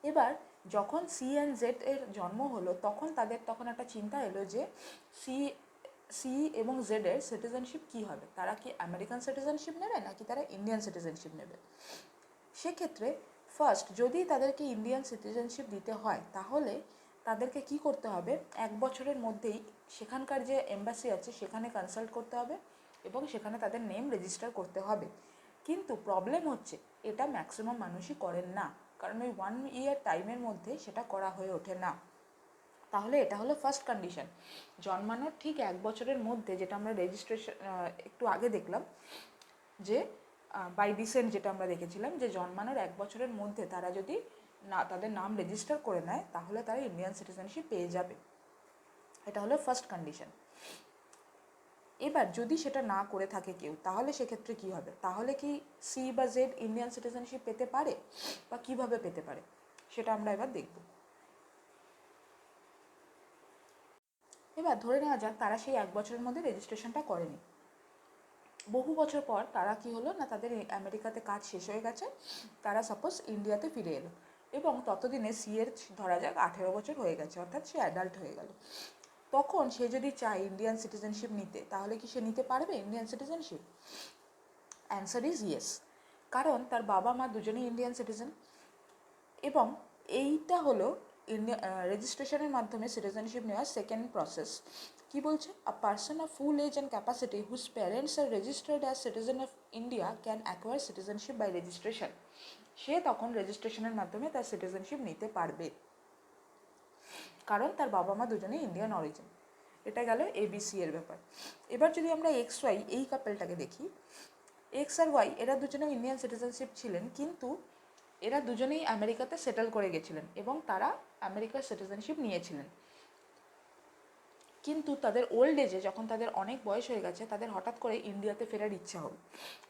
S1: এবার যখন সি অ্যান্ড জেড এর জন্ম হলো, তখন একটা চিন্তা এলো যে সি সি এবং জেডের সিটিজেনশিপ কী হবে, তারা কি আমেরিকান সিটিজেনশিপ নেবে নাকি তারা ইন্ডিয়ান সিটিজেনশিপ নেবে। সেক্ষেত্রে ফার্স্ট যদি তাদেরকে ইন্ডিয়ান সিটিজেনশিপ দিতে হয় তাহলে তাদেরকে কি করতে হবে, 1 বছরের মধ্যেই সেখানকার যে এম্বাসি আছে সেখানে কনসাল্ট করতে হবে এবং সেখানে তাদের নেম রেজিস্টার করতে হবে। কিন্তু প্রবলেম হচ্ছে এটা ম্যাক্সিমাম মানুষই করেন না, কারণ ওই 1 ইয়ার টাইমের মধ্যে সেটা করা হয়ে ওঠে না। তাহলে এটা হলো ফার্স্ট কন্ডিশন। জন্মানোর ঠিক 1 বছরের মধ্যে, যেটা আমরা রেজিস্ট্রেশন একটু আগে দেখলাম যে বাই ডিসেন্ট, যেটা আমরা দেখেছিলাম যে জন্মানোর 1 বছরের মধ্যে তারা যদি না তাদের নাম রেজিস্টার করে নেয় তাহলে তারা ইন্ডিয়ান সিটিজেনশিপ পেয়ে যাবে। এটা হলো ফার্স্ট কন্ডিশন। এবার যদি সেটা না করে থাকে কেউ তাহলে সেক্ষেত্রে কী হবে, তাহলে কি সি বা জেড ইন্ডিয়ান সিটিজেনশিপ পেতে পারে বা কিভাবে পেতে পারে সেটা আমরা এবার দেখব। এবার ধরে নেওয়া যাক তারা সেই 1 বছরের মধ্যে রেজিস্ট্রেশনটা করেনি। বহু বছর পর তারা কি হলো না, তাদের আমেরিকাতে কাজ শেষ হয়ে গেছে, তারা সাপোজ ইন্ডিয়াতে ফিরে এলো এবং ততদিনে সি এর ধরা যাক 18 বছর হয়ে গেছে, অর্থাৎ সে অ্যাডাল্ট হয়ে গেল। তখন সে যদি চায় ইন্ডিয়ান সিটিজেনশিপ নিতে তাহলে কি সে নিতে পারবে Indian citizenship? Answer is yes, কারণ তার বাবা মা দুজনেই ইন্ডিয়ান সিটিজেন এবং এইটা হলো রেজিস্ট্রেশনের মাধ্যমে সিটিজেনশিপ নেওয়ার সেকেন্ড প্রসেস। কি বলছে, a person of full age and capacity whose parents are registered as citizen of India can acquire citizenship by registration. সে তখন রেজিস্ট্রেশনের মাধ্যমে তার সিটিজেনশিপ নিতে পারবে, কারণ তার বাবা মা দুজনেই ইন্ডিয়ান অরিজিন। এটা গেল এবিসি এর ব্যাপার। এবার যদি আমরা এক্স ওয়াই এই কাপেলটাকে দেখি, এক্স আর ওয়াই এরা দুজনেও ইন্ডিয়ান সিটিজেনশিপ ছিলেন, কিন্তু এরা দুজনেই আমেরিকাতে সেটেল করে গেছিলেন এবং তারা আমেরিকার সিটিজেনশিপ নিয়েছিলেন। কিন্তু তাদের ওল্ড এজে, যখন তাদের অনেক বয়স হয়ে গেছে, তাদের হঠাৎ করে ইন্ডিয়াতে ফেরার ইচ্ছা হল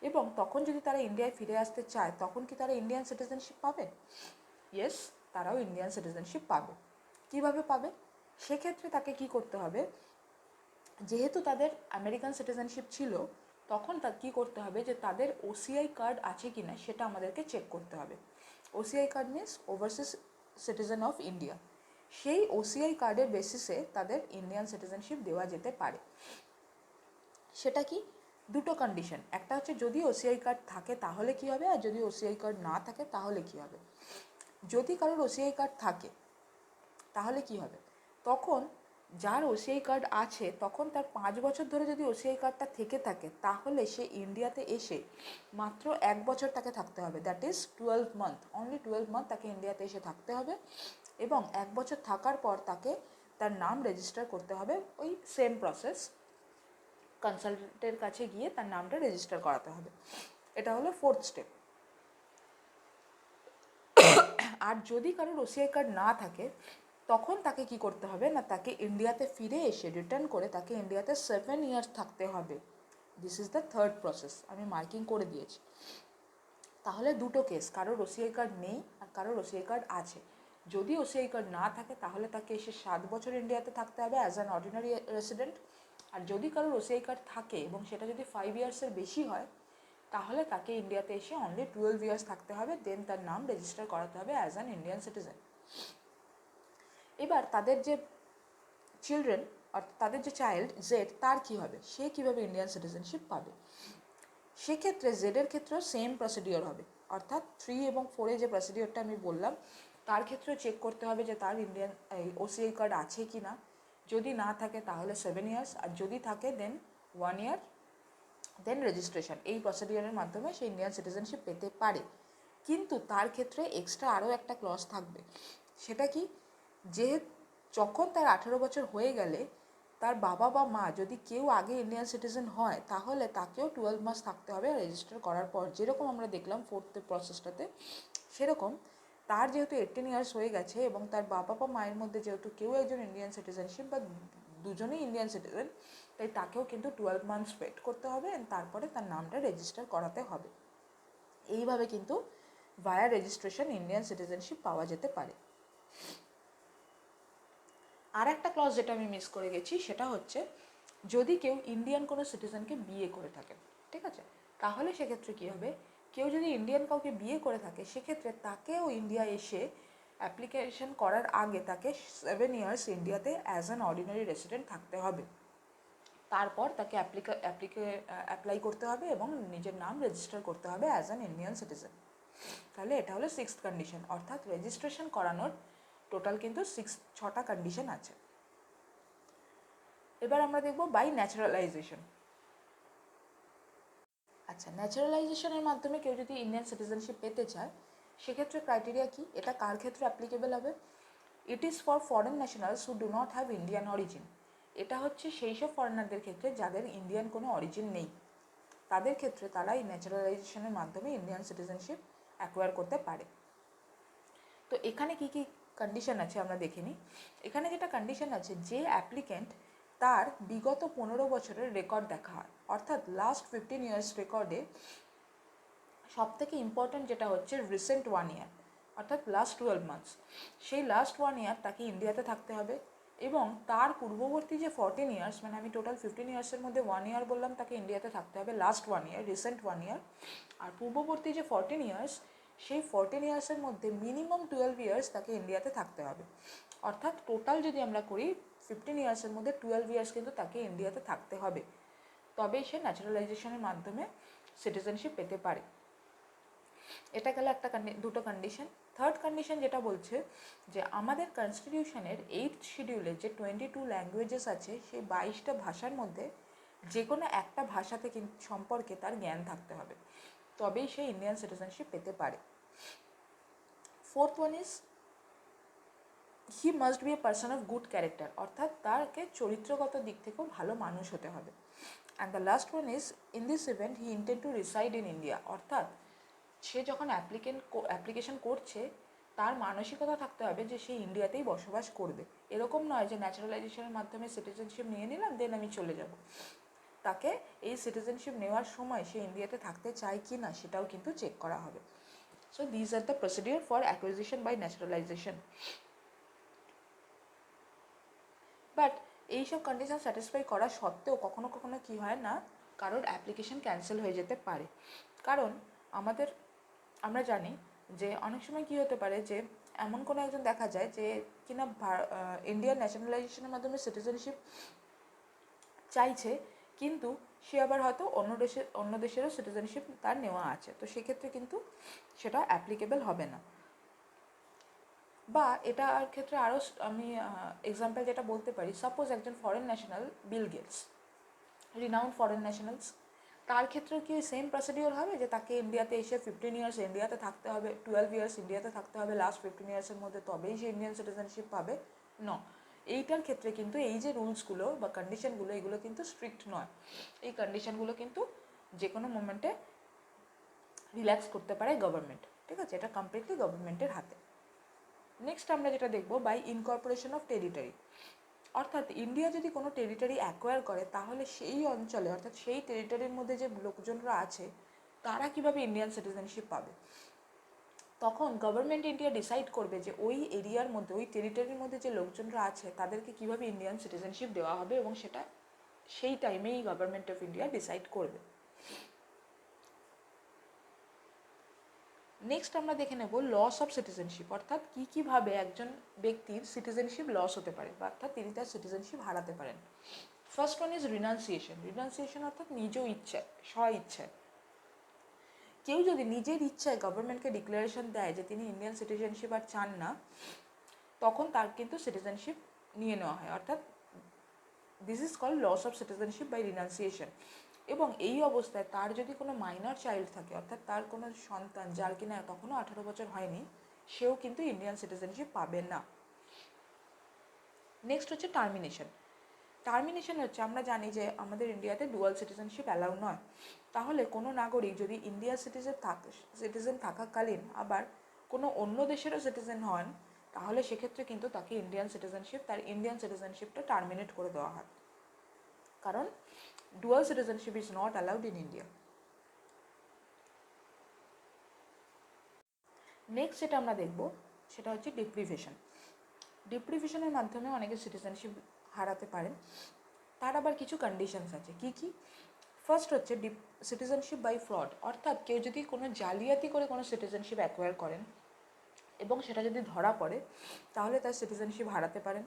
S1: এবং তখন যদি তারা ইন্ডিয়ায় ফিরে আসতে চায় তখন কি তারা ইন্ডিয়ান সিটিজেনশিপ পাবে? ইয়েস, তারাও ইন্ডিয়ান সিটিজেনশিপ পাবে। কিভাবে পাবে? সেক্ষেত্রে তাকে কি করতে হবে, যেহেতু তাদের আমেরিকান সিটিজেনশিপ ছিল তখন তা কী করতে হবে যে তাদের ওসিআই কার্ড আছে কি না সেটা আমাদেরকে চেক করতে হবে। OCI card means overseas citizen of India. সেই ওসিআই কার্ডের বেসিসে তাদের ইন্ডিয়ান সিটিজেনশিপ দেওয়া যেতে পারে। সেটা কি, দুটো কন্ডিশন, একটা হচ্ছে যদি ওসিআই কার্ড থাকে তাহলে কি হবে, আর যদি ওসিআই কার্ড না থাকে তাহলে কি হবে। যদি কারোর ওসিআই কার্ড থাকে তাহলে কি হবে, তখন যার ওসিআই কার্ড আছে তখন তার 5 বছর ধরে যদি ওসিআই কার্ডটা থেকে থাকে তাহলে সে ইন্ডিয়াতে এসে মাত্র 1 বছর তাকে থাকতে হবে, that is 12 month, only 12 month তাকে ইন্ডিয়াতে এসে থাকতে হবে এবং 1 বছর থাকার পর তাকে তার নাম রেজিস্টার করতে হবে, ওই সেম প্রসেস, কনসালটেন্টের কাছে গিয়ে তার নামটা রেজিস্টার করাতে হবে। এটা হলো ফোর্থ স্টেপ। আর যদি কারোর ওসিআই কার্ড না থাকে তখন তাকে কি করতে হবে না, তাকে ইন্ডিয়াতে ফিরে এসে রিটার্ন করে তাকে ইন্ডিয়াতে 7 ইয়ার্স থাকতে হবে। This is the third process, আমি মার্কিং করে দিয়েছি। তাহলে দুটো কেস, কারোর ওসিআই কার্ড নেই আর কারোর ওসিআই কার্ড আছে। যদি ওসিআই কার্ড না থাকে তাহলে তাকে এসে 7 বছর ইন্ডিয়াতে থাকতে হবে অ্যাজ অ্যান অর্ডিনারি রেসিডেন্ট। আর যদি কারোর ওসিআই কার্ড থাকে এবং সেটা যদি 5 ইয়ার্সের বেশি হয় তাহলে তাকে ইন্ডিয়াতে এসে অনলি 12 ইয়ার্স থাকতে হবে, দেন তার নাম রেজিস্টার করাতে হবে অ্যাজ অ্যান ইন্ডিয়ান সিটিজেন। এবার তাদের যে চিলড্রেন অর্থাৎ তাদের যে চাইল্ড জেড, তার কী হবে, সে কীভাবে ইন্ডিয়ান সিটিজেনশিপ পাবে? সেক্ষেত্রে জেডের ক্ষেত্রেও সেম প্রসিডিওর হবে, অর্থাৎ 3 এবং 4 যে প্রসিডিওরটা আমি বললাম তার ক্ষেত্রেও চেক করতে হবে যে তার ইন্ডিয়ান ওসিআই কার্ড আছে কি না। যদি না থাকে তাহলে 7 ইয়ার্স, আর যদি থাকে দেন 1 ইয়ার, দেন রেজিস্ট্রেশন। এই প্রসিডিওরের মাধ্যমে সে ইন্ডিয়ান সিটিজেনশিপ পেতে পারে। কিন্তু তার ক্ষেত্রে এক্সট্রা আরও একটা ক্লজ থাকবে। সেটা কি, যে যখন তার 18 বছর হয়ে গেলে তার বাবা বা মা যদি কেউ আগে ইন্ডিয়ান সিটিজেন হয় তাহলে তাকেও 12 মাস থাকতে হবে রেজিস্টার করার পর, যেরকম আমরা দেখলাম ফোর্থ প্রসেসটাতে। সেরকম তার যেহেতু 18 ইয়ার্স হয়ে গেছে এবং তার বাবা বা মায়ের মধ্যে যেহেতু কেউ একজন ইন্ডিয়ান সিটিজেনশিপ বা দুজনেই ইন্ডিয়ান সিটিজেন, তাই তাকেও কিন্তু 12 মান্থস ওয়েট করতে হবে, তারপরে তার নামটা রেজিস্টার করাতে হবে। এইভাবে কিন্তু ভায়া রেজিস্ট্রেশন ইন্ডিয়ান সিটিজেনশিপ পাওয়া যেতে পারে। আর একটা ক্লজ যেটা আমি মিস করে গেছি সেটা হচ্ছে যদি কেউ ইন্ডিয়ান কোনো সিটিজেনকে বিয়ে করে থাকে, ঠিক আছে, তাহলে সেক্ষেত্রে কী হবে, কেউ যদি ইন্ডিয়ান কাউকে বিয়ে করে থাকে সেক্ষেত্রে তাকেও ইন্ডিয়া এসে অ্যাপ্লিকেশন করার আগে তাকে 7 ইয়ার্স ইন্ডিয়াতে অ্যাজ অ্যান অর্ডিনারি রেসিডেন্ট থাকতে হবে। তারপর তাকে অ্যাপ্লাই করতে হবে এবং নিজের নাম রেজিস্টার করতে হবে অ্যাজ অ্যান ইন্ডিয়ান সিটিজেন। তাহলে এটা হলো 6th কন্ডিশন, অর্থাৎ রেজিস্ট্রেশন করানোর টোটাল কিন্তু 6টা কন্ডিশন আছে। এবার আমরা দেখব বাই ন্যাচারালাইজেশন। আচ্ছা, ন্যাচারালাইজেশনের মাধ্যমে কেউ যদি ইন্ডিয়ান সিটিজেনশিপ পেতে চায় সেক্ষেত্রে ক্রাইটেরিয়া কি, এটা কার ক্ষেত্রে অ্যাপ্লিকেবল হবে? It is for foreign nationals who do not have Indian origin. এটা হচ্ছে সেই সব ফরেনারদের ক্ষেত্রে যাদের ইন্ডিয়ান কোনো অরিজিন নেই, তাদের ক্ষেত্রে তারা এই ন্যাচারালাইজেশনের মাধ্যমে ইন্ডিয়ান সিটিজেনশিপ অ্যাকোয়ার করতে পারে। তো এখানে কি কি কন্ডিশন আছে আমরা দেখে নিই। এখানে যেটা কন্ডিশন আছে, যে অ্যাপ্লিকেন্ট তার বিগত 15 বছরের রেকর্ড দেখা হয়, অর্থাৎ লাস্ট 15 ইয়ার্স রেকর্ডে সব থেকে ইম্পর্ট্যান্ট যেটা হচ্ছে রিসেন্ট 1 ইয়ার, অর্থাৎ লাস্ট 12 মান্থস, সেই লাস্ট 1 ইয়ার তাকে ইন্ডিয়াতে থাকতে হবে এবং তার পূর্ববর্তী যে 14 ইয়ার্স, মানে আমি টোটাল 15 ইয়ার্সের মধ্যে 1 ইয়ার বললাম তাকে ইন্ডিয়াতে থাকতে হবে, লাস্ট 1 ইয়ার, রিসেন্ট 1 ইয়ার, আর পূর্ববর্তী যে 14 ইয়ার্স সেই 14 ইয়ার্সের মধ্যে মিনিমাম 12 ইয়ার্স তাকে ইন্ডিয়াতে থাকতে হবে। অর্থাৎ টোটাল যদি আমরা করি 15 ইয়ার্সের মধ্যে 12 ইয়ার্স কিন্তু তাকে ইন্ডিয়াতে থাকতে হবে, তবেই সে ন্যাচারালাইজেশনের মাধ্যমে সিটিজেনশিপ পেতে পারে। এটা গেল একটা দুটো কন্ডিশন। থার্ড কন্ডিশন যেটা বলছে যে আমাদের কনস্টিটিউশনের 8th শিডিউলে যে 22 ল্যাঙ্গুয়েজেস আছে সেই 22টা ভাষার মধ্যে যে কোনো একটা ভাষাতে সম্পর্কে তার জ্ঞান থাকতে হবে, তবেই সে ইন্ডিয়ান সিটিজেনশিপ পেতে পারে। Fourth one is he must be a person of good character, অর্থাৎ তাকে চরিত্রগত দিক থেকেও ভালো মানুষ হতে হবে। And the last one is in this event he intend to reside in India, অর্থাৎ সে যখন অ্যাপ্লিকেশন করছে তার মানসিকতা থাকতে হবে যে সে ইন্ডিয়াতেই বসবাস করবে। এরকম নয় যে ন্যাচারালাইজেশনের মাধ্যমে সিটিজেনশিপ নিয়ে নিলাম দেন আমি চলে যাব। তাকে এই সিটিজেনশিপ নেওয়ার সময় সে ইন্ডিয়াতে থাকতে চায় কি না সেটাও কিন্তু চেক করা হবে। So these are the procedure for acquisition by naturalisation. But এইসব কন্ডিশন স্যাটিসফাই করা সত্ত্বেও কখনো কখনো কী হয় না, কারোর অ্যাপ্লিকেশন ক্যান্সেল হয়ে যেতে পারে। কারণ আমরা জানি যে অনেক সময় কী হতে পারে যে এমন কোনো একজন দেখা যায় যে কিনা ইন্ডিয়ান ন্যাশনালাইজেশনের মাধ্যমে সিটিজেনশিপ চাইছে, কিন্তু সে আবার হয়তো অন্য দেশেরও সিটিজেনশিপ তার নেওয়া আছে, তো সেক্ষেত্রে কিন্তু সেটা অ্যাপ্লিকেবল হবে না। বা এটার ক্ষেত্রে আরও আমি এক্সাম্পল যেটা বলতে পারি, সাপোজ একজন foreign national Bill Gates, renowned foreign nationals, তার ক্ষেত্রেও কি সেম প্রসিডিওর হবে যে তাকে ইন্ডিয়াতে এসে 15 ইয়ার্স ইন্ডিয়াতে থাকতে হবে, 12 ইয়ার্স ইন্ডিয়াতে থাকতে হবে লাস্ট 15 ইয়ার্সের মধ্যে, তবেই সে ইন্ডিয়ান সিটিজেনশিপ পাবে? ন, এইটার ক্ষেত্রে কিন্তু এই যে রুলসগুলো বা কন্ডিশনগুলো এগুলো কিন্তু স্ট্রিক্ট নয়। এই কন্ডিশনগুলো কিন্তু যে কোনো মোমেন্টে রিল্যাক্স করতে পারে গভর্নমেন্ট, ঠিক আছে? এটা কমপ্লিটলি গভর্নমেন্টের হাতে। নেক্সট আমরা যেটা দেখব বাই ইনকর্পোরেশন অফ টেরিটরি, অর্থাৎ ইন্ডিয়া যদি কোনো টেরিটরি অ্যাকোয়ার করে তাহলে সেই অঞ্চলে অর্থাৎ সেই টেরিটরির মধ্যে যে লোকজনরা আছে তারা কীভাবে ইন্ডিয়ান সিটিজেনশিপ পাবে। তখন গভর্নমেন্ট ইন্ডিয়া ডিসাইড করবে যে ওই এরিয়ার মধ্যে ওই টেরিটরির মধ্যে যে লোকজনরা আছে তাদেরকে কীভাবে ইন্ডিয়ান সিটিজেনশিপ দেওয়া হবে, এবং সেটা সেই টাইমেই গভর্নমেন্ট অফ ইন্ডিয়া ডিসাইড করবে। নেক্সট আমরা দেখে নেব লস অফ সিটিজেনশিপ, অর্থাৎ কীভাবে একজন ব্যক্তির সিটিজেনশিপ লস হতে পারে বা অর্থাৎ তিনি তার সিটিজেনশিপ হারাতে পারেন। ফার্স্ট ওয়ান ইজ রিনাউন্সিয়েশন অর্থাৎ নিজ ইচ্ছা, স্ব ইচ্ছায় কেউ যদি নিজের ইচ্ছায় গভর্নমেন্টকে ডিক্লারেশন দেয় যে তিনি ইন্ডিয়ান সিটিজেনশিপ আর চান না, তখন তার কিন্তু সিটিজেনশিপ নিয়ে নেওয়া হয়, অর্থাৎ this is called loss of citizenship by renunciation. এবং এই অবস্থায় তার যদি কোনো মাইনর চাইল্ড থাকে, অর্থাৎ তার কোনো সন্তান যার কিনা তখনও 18 বছর হয়নি, সেও কিন্তু ইন্ডিয়ান সিটিজেনশিপ পাবে না। নেক্সট হচ্ছে টার্মিনেশন হচ্ছে, আমরা জানি যে আমাদের ইন্ডিয়াতে ডুয়াল সিটিজেনশিপ অ্যালাউ নয়। তাহলে কোনো নাগরিক যদি ইন্ডিয়ার সিটিজেন থাকাকালীন আবার কোনো অন্য দেশেরও সিটিজেন হন, তাহলে সেক্ষেত্রে কিন্তু তাকে তার ইন্ডিয়ান সিটিজেনশিপটা টার্মিনেট করে দেওয়া হয়, কারণ dual citizenship is not allowed in India. Next যেটা আমরা দেখব সেটা হচ্ছে ডিপ্রিভেশনের মাধ্যমে অনেকে সিটিজেনশিপ হারাতে পারেন। তার আবার কিছু কন্ডিশনস আছে। কি ফার্স্ট হচ্ছে সিটিজেনশিপ বাই ফ্রড, অর্থাৎ কেউ যদি কোনো জালিয়াতি করে কোনো সিটিজেনশিপ অ্যাকোয়ার করেন এবং সেটা যদি ধরা পড়ে তাহলে তার সিটিজেনশিপ হারাতে পারেন।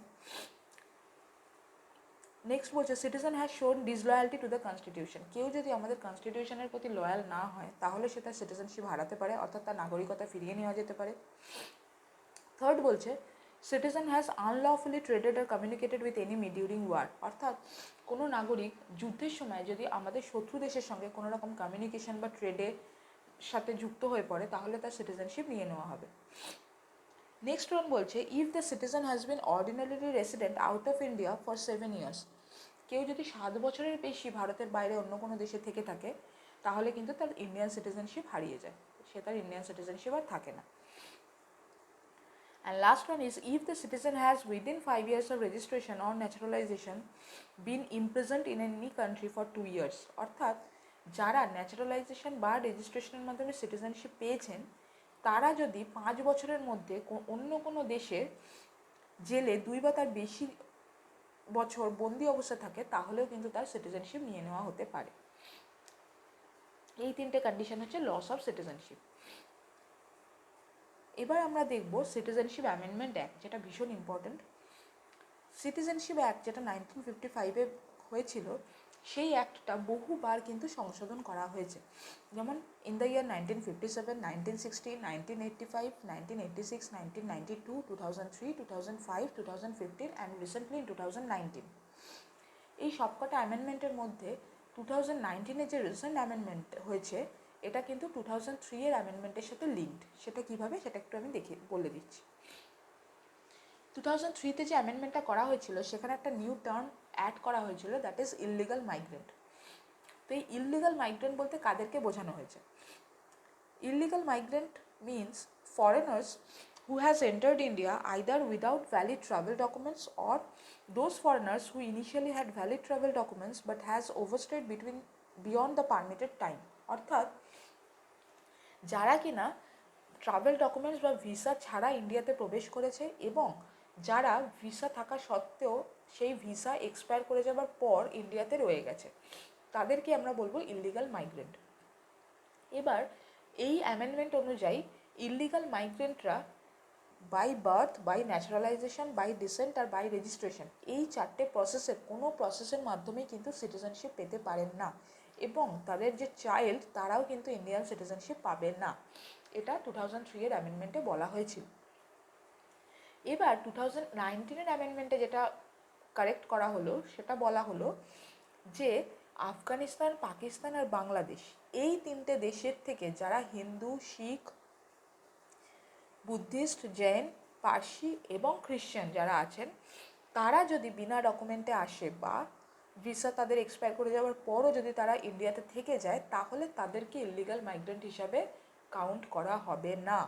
S1: নেক্সট বলছে সিটিজেন হ্যাজ শোন ডিসলয়ালিটি টু দ্য কনস্টিটিউশন। কেউ যদি আমাদের কনস্টিটিউশনের প্রতি লয়াল না হয় তাহলে সে তার সিটিজেনশিপ হারাতে পারে, অর্থাৎ তার নাগরিকতা ফিরিয়ে নেওয়া যেতে পারে। থার্ড বলছে citizen has unlawfully traded or communicated with enemy during war, অর্থাৎ কোনো নাগরিক যুদ্ধের সময় যদি আমাদের শত্রু দেশের সঙ্গে কোনো রকম কমিউনিকেশন বা ট্রেডের সাথে যুক্ত হয়ে পড়ে তাহলে তার সিটিজেনশিপ নিয়ে নেওয়া হবে। নেক্সট ওয়ান বলছে if the citizen has been ordinarily resident out of India for 7 years. কেউ যদি 7 বছরের বেশি ভারতের বাইরে অন্য কোনো দেশে থেকে থাকে তাহলে কিন্তু তার ইন্ডিয়ান সিটিজেনশিপ হারিয়ে যায়, সে তার ইন্ডিয়ান সিটিজেনশিপ আর থাকে না। And last one is if the citizen has within 5 years of registration or naturalization been imprisoned in any country for 2 years, অর্থাৎ যারা ন্যাচারালাইজেশন বা রেজিস্ট্রেশনের মাধ্যমে সিটিজেনশিপ পেয়েছেন তারা যদি 5 বছরের মধ্যে অন্য কোনো দেশে জেলে 2 বা তার বেশি বছর বন্দি অবস্থা থাকে তাহলেও কিন্তু তার সিটিজেনশিপ নিয়ে নেওয়া হতে পারে। এই 3টে কন্ডিশন হচ্ছে লস অফ সিটিজেনশিপ। এবার আমরা দেখব সিটিজেনশিপ অ্যামেন্ডমেন্ট অ্যাক্ট, যেটা ভীষণ ইম্পর্ট্যান্ট। সিটিজেনশিপ অ্যাক্ট যেটা 1955-এ হয়েছিল সেই অ্যাক্টটা বহুবার কিন্তু সংশোধন করা হয়েছে, যেমন in the year 1957, 1960, 1985, 1986, 1992, 2003, 2005, 2015 and recently in 2019। এই সবকটা অ্যামেন্ডমেন্টের মধ্যে 2019-এ যে রিসেন্ট অ্যামেন্ডমেন্ট হয়েছে এটা কিন্তু 2003-এর অ্যামেন্ডমেন্টের সাথে লিঙ্কড। সেটা কীভাবে সেটা একটু আমি বলে দিচ্ছি। 2003-তে যে অ্যামেন্ডমেন্টটা করা হয়েছিল সেখানে একটা নিউ টার্ম অ্যাড করা হয়েছিল, দ্যাট ইজ ইললিগাল মাইগ্রেন্ট। তো এই ইললিগাল মাইগ্রেন্ট বলতে কাদেরকে বোঝানো হয়েছে? Illegal migrant means foreigners who has entered India either without valid travel documents or those foreigners who initially had valid travel documents but has overstayed beyond the permitted time, অর্থাৎ যারা কিনা travel documents বা visa ছাড়া ইন্ডিয়াতে প্রবেশ করেছে এবং যারা ভিসা থাকা সত্ত্বেও সেই ভিসা এক্সপায়ার করে যাবার পর ইন্ডিয়াতে রয়ে গেছে তাদেরকে আমরা বলবো ইললিগাল মাইগ্রেন্ট। এবার এই অ্যামেন্ডমেন্ট অনুযায়ী ইললিগাল মাইগ্রেন্টরা by birth, by naturalisation, by descent আর বাই রেজিস্ট্রেশন এই 4টে প্রসেসের কোনো প্রসেসের মাধ্যমেই কিন্তু সিটিজেনশিপ পেতে পারেন না এবং তাদের যে চাইল্ড তারাও কিন্তু ইন্ডিয়ান সিটিজেনশিপ পাবেন না। এটা 2003-এর অ্যামেন্ডমেন্টে বলা হয়েছিল। এবার 2019-এর অ্যামেন্ডমেন্টে যেটা কারেক্ট করা হলো সেটা বলা হলো যে আফগানিস্তান, পাকিস্তান আর বাংলাদেশ এই 3টে দেশের থেকে যারা হিন্দু, শিখ, বুদ্ধিস্ট, জৈন, পার্সি এবং খ্রিশ্চান যারা আছেন তারা যদি বিনা ডকুমেন্টে আসে বা ভিসা তাদের এক্সপায়ার করে যাওয়ার পরও যদি তারা ইন্ডিয়াতে থেকে যায় তাহলে তাদেরকে ইললিগাল মাইগ্রেন্ট হিসাবে কাউন্ট করা হবে না।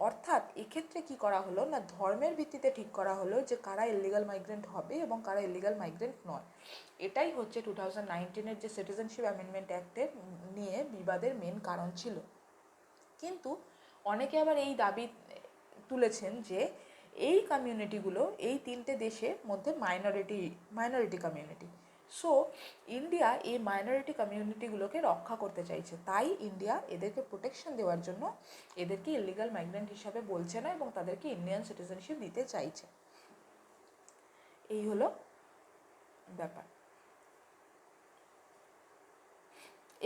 S1: অর্থাৎ এক্ষেত্রে কি করা হলো না, ধর্মের ভিত্তিতে ঠিক করা হলো যে কারা ইললিগাল মাইগ্রেন্ট হবে এবং কারা ইললিগাল মাইগ্রেন্ট নয়। এটাই হচ্ছে 2019-এর যে সিটিজেনশিপ অ্যামেন্ডমেন্ট অ্যাক্টের নিয়ে বিবাদের মেন কারণ ছিল। কিন্তু অনেকে আবার এই দাবি তুলেছেন যে এই কমিউনিটিগুলো এই 3টে দেশের মধ্যে মাইনরিটি কমিউনিটি, সো ইন্ডিয়া এই মাইনরিটি কমিউনিটিগুলোকে রক্ষা করতে চাইছে, তাই ইন্ডিয়া এদেরকে প্রোটেকশন দেওয়ার জন্য এদেরকে ইললিগাল মাইগ্রেন্ট হিসাবে বলছে না এবং তাদেরকে ইন্ডিয়ান সিটিজেনশিপ দিতে চাইছে। এই হলো ব্যাপার।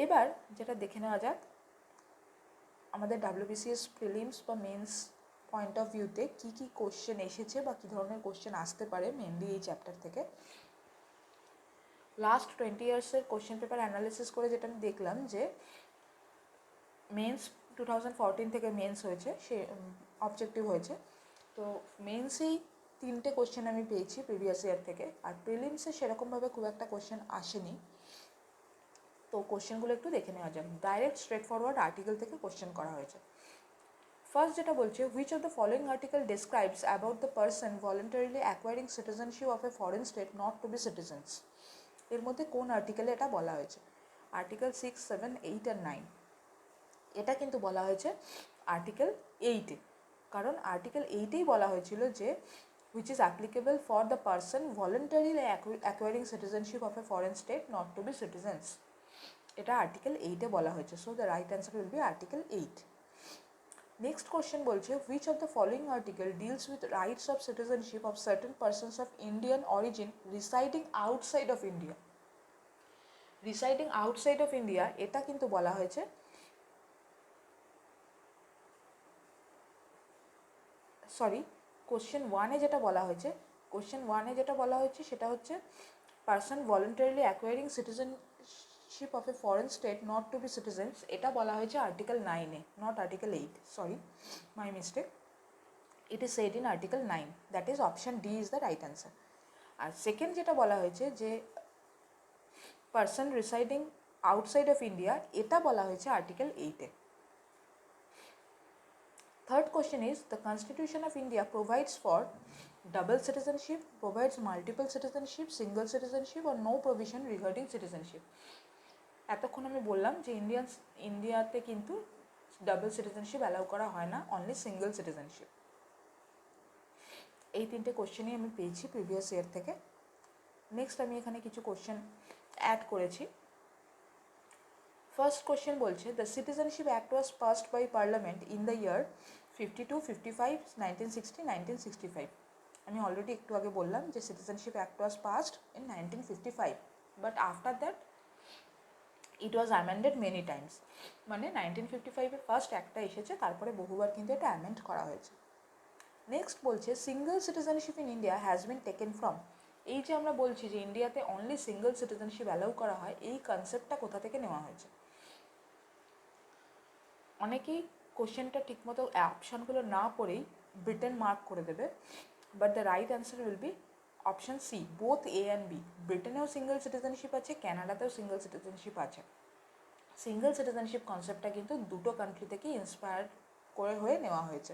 S1: এবার যেটা দেখে নেওয়া যাক আমাদের WBCS প্রিলিমস বা মেন্স পয়েন্ট অফ ভিউতে কী কী কোশ্চেন এসেছে বা কী ধরনের কোশ্চেন আসতে পারে মেনলি এই চ্যাপ্টার থেকে। লাস্ট 20 ইয়ার্সের কোশ্চেন পেপার অ্যানালিসিস করে যেটা আমি দেখলাম যে মেন্স 2014 থেকে মেন্স হয়েছে, সে অবজেক্টিভ হয়েছে, তো মেন্সেই 3টে কোশ্চেন আমি পেয়েছি প্রিভিয়াস ইয়ার থেকে, আর প্রিলিমসে সেরকমভাবে খুব একটা কোশ্চেন আসেনি। তো কোশ্চেনগুলো একটু দেখে নেওয়া যাক। ডাইরেক্ট স্ট্রেট ফরওয়ার্ড আর্টিকেল থেকে কোশ্চেন করা হয়েছে। ফার্স্ট যেটা বলছে which of the following article describes about the person voluntarily acquiring citizenship of a foreign state not to be citizens. এর মধ্যে কোন আর্টিকেলে এটা বলা হয়েছে? আর্টিকেল 6, 7, 8 আর 9। এটা কিন্তু বলা হয়েছে আর্টিকেল 8-এ, কারণ আর্টিকেল 8-এই বলা হয়েছিল যে which is applicable for the person voluntarily acquiring citizenship of a foreign state not to be citizens. এটা আর্টিকেল 8-এ বলা হয়েছে, so the right answer will be article 8। Next question বলছে which of the following article deals with rights of citizenship of certain persons of Indian origin residing outside of India. Residing outside of India এটা কিন্তু বলা হয়েছে question ওয়ানে যেটা বলা হয়েছে সেটা হচ্ছে person voluntarily acquiring citizenship of a foreign state not to be citizens, এটা বলা হয়েছে আর্টিকেল 9-এ, not article 8, my mistake. It is said in article 9, that is option D is the right answer. আর সেকেন্ড যেটা বলা হয়েছে যে person residing outside of India, এটা বলা হয়েছে আর্টিকেল 8-এ। Third question is the Constitution of India provides for double citizenship, provides multiple citizenship, single citizenship or no provision regarding citizenship. এতক্ষণ আমি বললাম যে ইন্ডিয়াতে কিন্তু ডাবল সিটিজেনশিপ অ্যালাউ করা হয় না, অনলি সিঙ্গেল সিটিজেনশিপ। এই তিনটে কোশ্চেনই আমি পেয়েছি প্রিভিয়াস ইয়ার থেকে। নেক্সট আমি এখানে কিছু কোশ্চেন অ্যাড করেছি। ফার্স্ট কোশ্চেন বলছে the citizenship act was passed by parliament in the year 52, 55, 1960, 1965। আমি অলরেডি একটু আগে বললাম যে citizenship act was passed in 1955, but after that it was amended many Times. মানে 1955-এ ফার্স্ট অ্যাক্টটা এসেছে, তারপরে বহুবার কিন্তু এটা অ্যামেন্ড করা হয়েছে। নেক্সট বলছে single citizenship in India has been taken from. এই যে আমরা বলছি যে ইন্ডিয়াতে অনলি সিঙ্গল সিটিজেনশিপ অ্যালাউ করা হয়, এই কনসেপ্টটা কোথা থেকে নেওয়া হয়েছে? অনেকেই কোশ্চেনটা ঠিকমতো অপশানগুলো না পড়েই ব্রিটেন মার্ক করে দেবে, but the right answer will be option C, both A and B. ব্রিটেনেও সিঙ্গল সিটিজেনশিপ আছে, ক্যানাডাতেও সিঙ্গল সিটিজেনশিপ আছে। সিঙ্গল সিটিজেনশিপ কনসেপ্টটা কিন্তু দুটো কান্ট্রি থেকে ইন্সপায়ার করে হয়ে নেওয়া হয়েছে।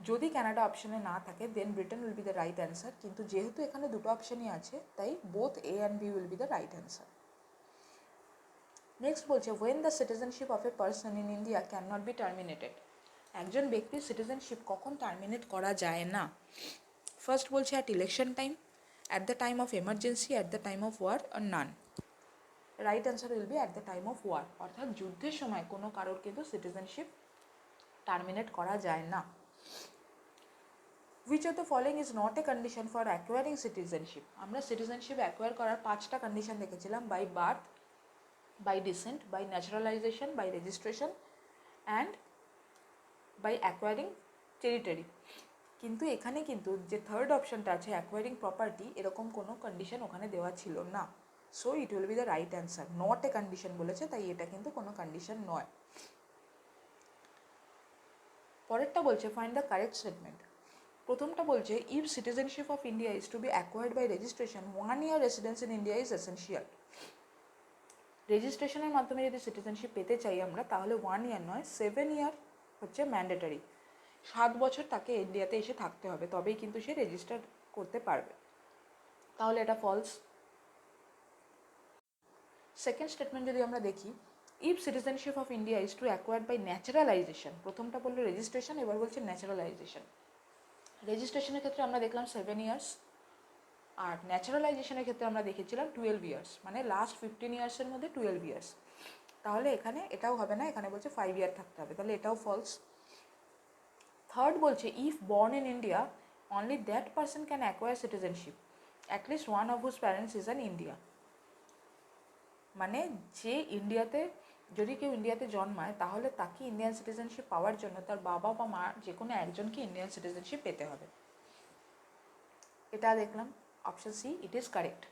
S1: যদি ক্যানাডা অপশানে না থাকে then Britain will be the right answer, কিন্তু যেহেতু এখানে দুটো অপশানই আছে তাই both A and B will be the right answer. Next বলছে when the citizenship of a person in India can not be terminated. একজন ব্যক্তির সিটিজেনশিপ কখন টার্মিনেট করা যায় না? ফার্স্ট বলছে at election time, at the time of emergency, at the time of war আর none. Right answer will be at the time of war, অর্থাৎ যুদ্ধের সময় কোনো কারোর কিন্তু সিটিজেনশিপ টার্মিনেট করা যায় না। Which of the following is not a condition for acquiring citizenship. আমরা সিটিজেনশিপ অ্যাকোয়ার করার 5টা কন্ডিশন দেখেছিলাম, by birth, by descent, by naturalization, by registration and by acquiring territory। কিন্তু এখানে কিন্তু যে থার্ড অপশানটা আছে অ্যাকোয়ারিং প্রপার্টি, এরকম কোনো কন্ডিশন ওখানে দেওয়া ছিল না। So it will be the right answer. Not a condition বলেছে, তাই এটা কিন্তু কোনো কন্ডিশন নয়। পরেরটা বলছে ফাইন্ড দ্য কারেক্ট স্টেটমেন্ট। প্রথমটা বলছে if citizenship of India is to be acquired by registration 1 year residence in India is essential. রেজিস্ট্রেশনের মাধ্যমে যদি সিটিজেনশিপ পেতে চাই আমরা, তাহলে 1 year নয় 7 year হচ্ছে ম্যান্ডেটারি। 7 বছর তাকে ইন্ডিয়াতে এসে থাকতে হবে, তবেই কিন্তু সে রেজিস্টার করতে পারবে। তাহলে এটা ফলস। সেকেন্ড স্টেটমেন্ট যদি আমরা দেখি, if citizenship of India is to acquired by naturalisation, প্রথমটা বললো রেজিস্ট্রেশন, এবার বলছে ন্যাচারালাইজেশন। রেজিস্ট্রেশনের ক্ষেত্রে আমরা দেখলাম 7 years, আর ন্যাচারালাইজেশনের ক্ষেত্রে আমরা দেখেছিলাম 12 years, মানে লাস্ট 15 yearsের মধ্যে 12 years। তাহলে এখানে এটাও হবে না, এখানে বলছে 5 year থাকতে হবে, তাহলে এটাও ফলস। থার্ড বলছে if born in India only that person can acquire citizenship at least one of whose parents is an India. মানে যে ইন্ডিয়াতে, যদি কেউ ইন্ডিয়াতে জন্মায় তাহলে তাকে ইন্ডিয়ান সিটিজেনশিপ পাওয়ার জন্য তার বাবা বা মা যে কোনো একজনকে ইন্ডিয়ান সিটিজেনশিপ পেতে হবে। এটা দেখলাম option C, it is correct.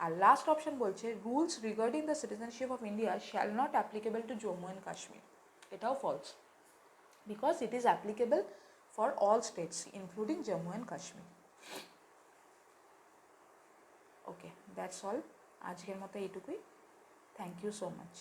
S1: আর লাস্ট অপশন বলছে rules regarding the citizenship of India shall not applicable to Jammu and Kashmir. এটাও false, because it is applicable for all states including Jammu and Kashmir. Okay, that's all. আজকের মতো এইটুকুই। Thank you so much.